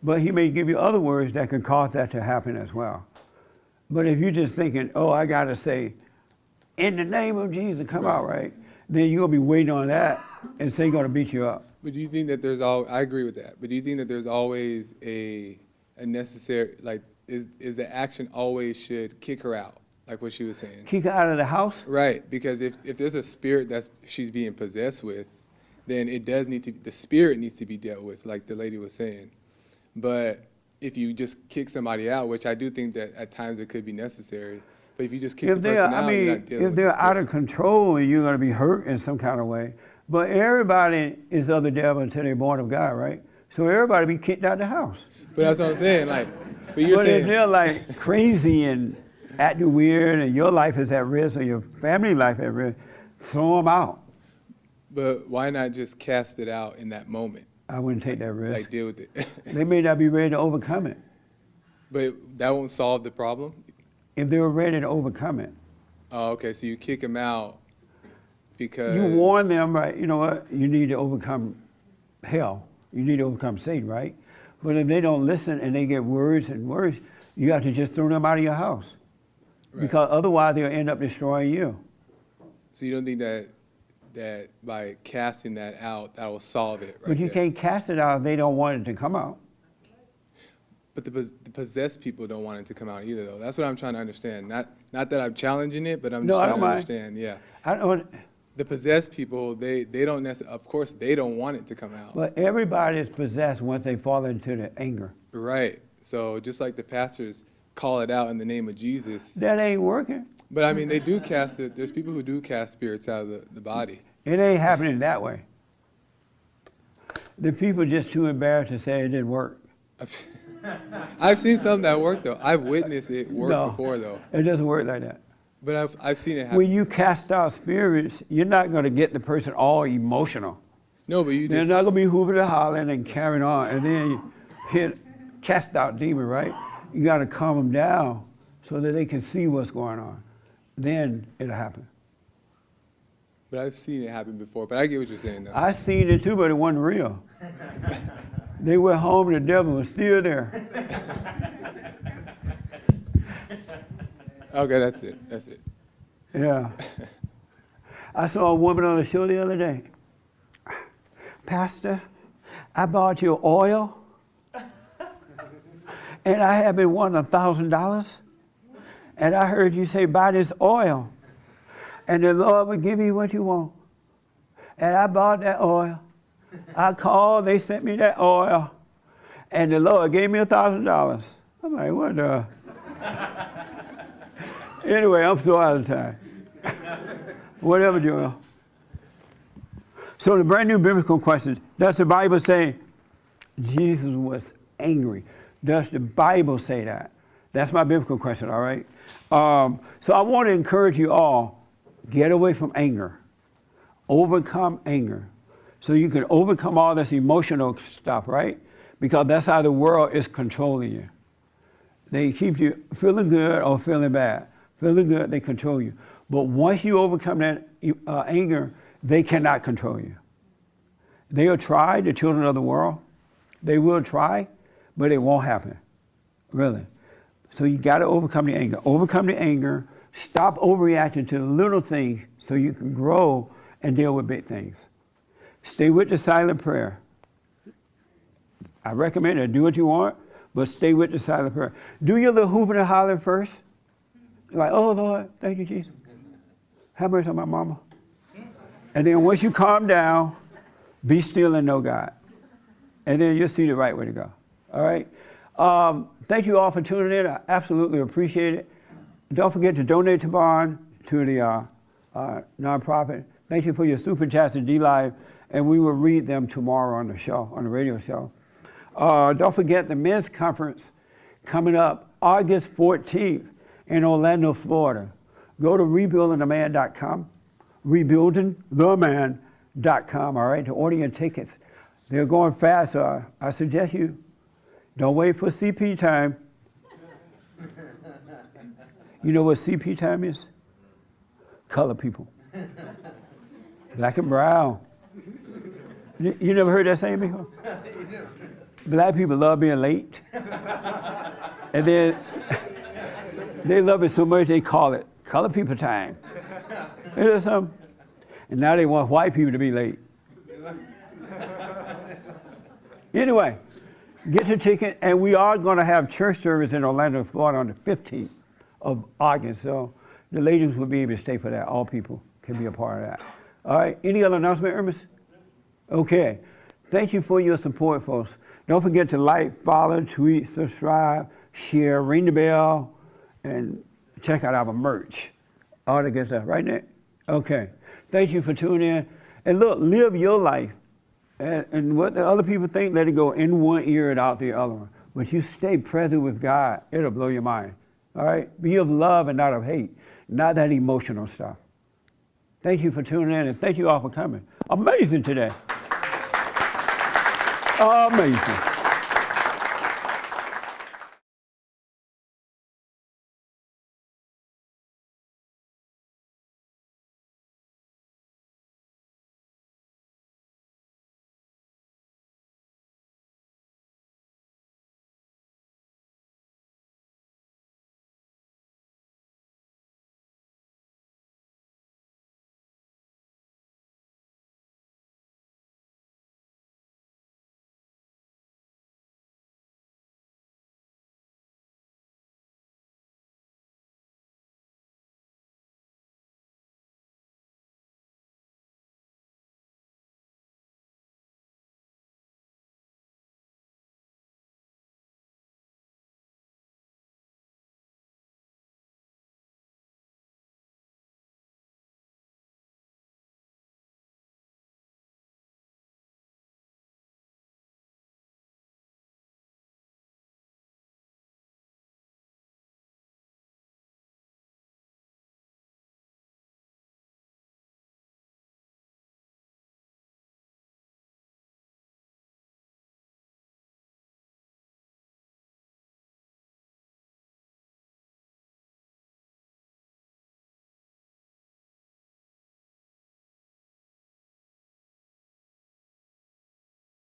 But He may give you other words that can cause that to happen as well. But if you're just thinking, oh, I gotta say, in the name of Jesus, come out, right? Then you're gonna be waiting on that, and Satan's gonna beat you up. But do you think that I agree with that, but do you think that there's always a necessary, like, is the action always should kick her out, like what she was saying? Kick her out of the house? Right, because if there's a spirit she's being possessed with, then the spirit needs to be dealt with, like the lady was saying. But if you just kick somebody out, which I do think that at times it could be necessary, but if you just kick the person out, you're not dealing with the if they're spirit. out of control, you're gonna be hurt in some kind of way. But everybody is of the devil until they're born of God, right? So everybody be kicked out of the house. But that's what I'm saying, like, but you're saying. If they're like crazy and acting weird and your life is at risk or your family life at risk, throw them out. But why not just cast it out in that moment? I wouldn't take that risk. Like deal with it. They may not be ready to overcome it. But that won't solve the problem? If they were ready to overcome it. Oh, okay, so you kick them out because. You warn them, right? You know what? You need to overcome hell. You need to overcome Satan, right? But if they don't listen and they get worse and worse, you have to just throw them out of your house. Right. Because otherwise they'll end up destroying you. So you don't think that by casting that out, that will solve it, right? But you can't cast it out if they don't want it to come out. But the possessed people don't want it to come out either, though. That's what I'm trying to understand. Not that I'm challenging it, but I'm just trying to understand. Yeah. The possessed people, they don't necessarily, of course, they don't want it to come out. But everybody is possessed once they fall into the anger. Right. So just like the pastors call it out in the name of Jesus. That ain't working. But I mean, they do cast it. There's people who do cast spirits out of the body. It ain't happening that way. The people just too embarrassed to say it didn't work. I've seen some that work though. I've witnessed it work No, before though. It doesn't work like that. But I've seen it happen. When you cast out spirits, you're not going to get the person all emotional. No, but you They're just not going to be hooping and hollering and carrying on, and then you cast out demon, right? You got to calm them down so that they can see what's going on. Then it'll happen. But I've seen it happen before. But I get what you're saying though. I seen it too, but it wasn't real. They went home and the devil was still there. Okay, that's it. That's it. Yeah. I saw a woman on the show the other day. Pastor, I bought your oil, and I have been wanting $1,000, and I heard you say buy this oil, and the Lord will give you what you want. And I bought that oil. I called, they sent me that oil, and the Lord gave me $1,000. I'm like, what the? Anyway, I'm so out of time. Whatever, Joel. So the brand new biblical question, does the Bible say Jesus was angry? Does the Bible say that? That's my biblical question, all right? So I want to encourage you all, get away from anger. Overcome anger. So you can overcome all this emotional stuff, right? Because that's how the world is controlling you. They keep you feeling good or feeling bad. Feeling good, they control you. But once you overcome that anger, they cannot control you. They will try, the children of the world. They will try, but it won't happen, really. So you got to overcome the anger. Overcome the anger. Stop overreacting to little things so you can grow and deal with big things. Stay with the silent prayer. I recommend it. Do what you want, but stay with the silent prayer. Do your little hooping and hollering first. Like, oh, Lord, thank you, Jesus. Have mercy on my mama. And then once you calm down, be still and know God. And then you'll see the right way to go. All right? Thank you all for tuning in. I absolutely appreciate it. Don't forget to donate to Bond, to the nonprofit. Thank you for your super chats and D-Live. And we will read them tomorrow on the show, on the radio show. Don't forget the men's conference coming up August 14th. In Orlando, Florida. Go to rebuildingtheman.com, rebuildingtheman.com, all right, to order your tickets. They're going fast, so I suggest you don't wait for CP time. You know what CP time is? Color people. Black and brown. You never heard that saying before? Black people love being late. And then they love it so much they call it color people time. Isn't that something? And now they want white people to be late. Anyway, get your ticket, and we are going to have church service in Orlando, Florida on the 15th of August. So the ladies will be able to stay for that. All people can be a part of that. All right, any other announcement, Ernest? Okay. Thank you for your support, folks. Don't forget to like, follow, tweet, subscribe, share, ring the bell, and check out our merch. All the good stuff, right, Nick? Okay. Thank you for tuning in. And look, live your life. And what the other people think, let it go in one ear and out the other one. But you stay present with God, it'll blow your mind. All right? Be of love and not of hate. Not that emotional stuff. Thank you for tuning in, and thank you all for coming. Amazing today. Amazing.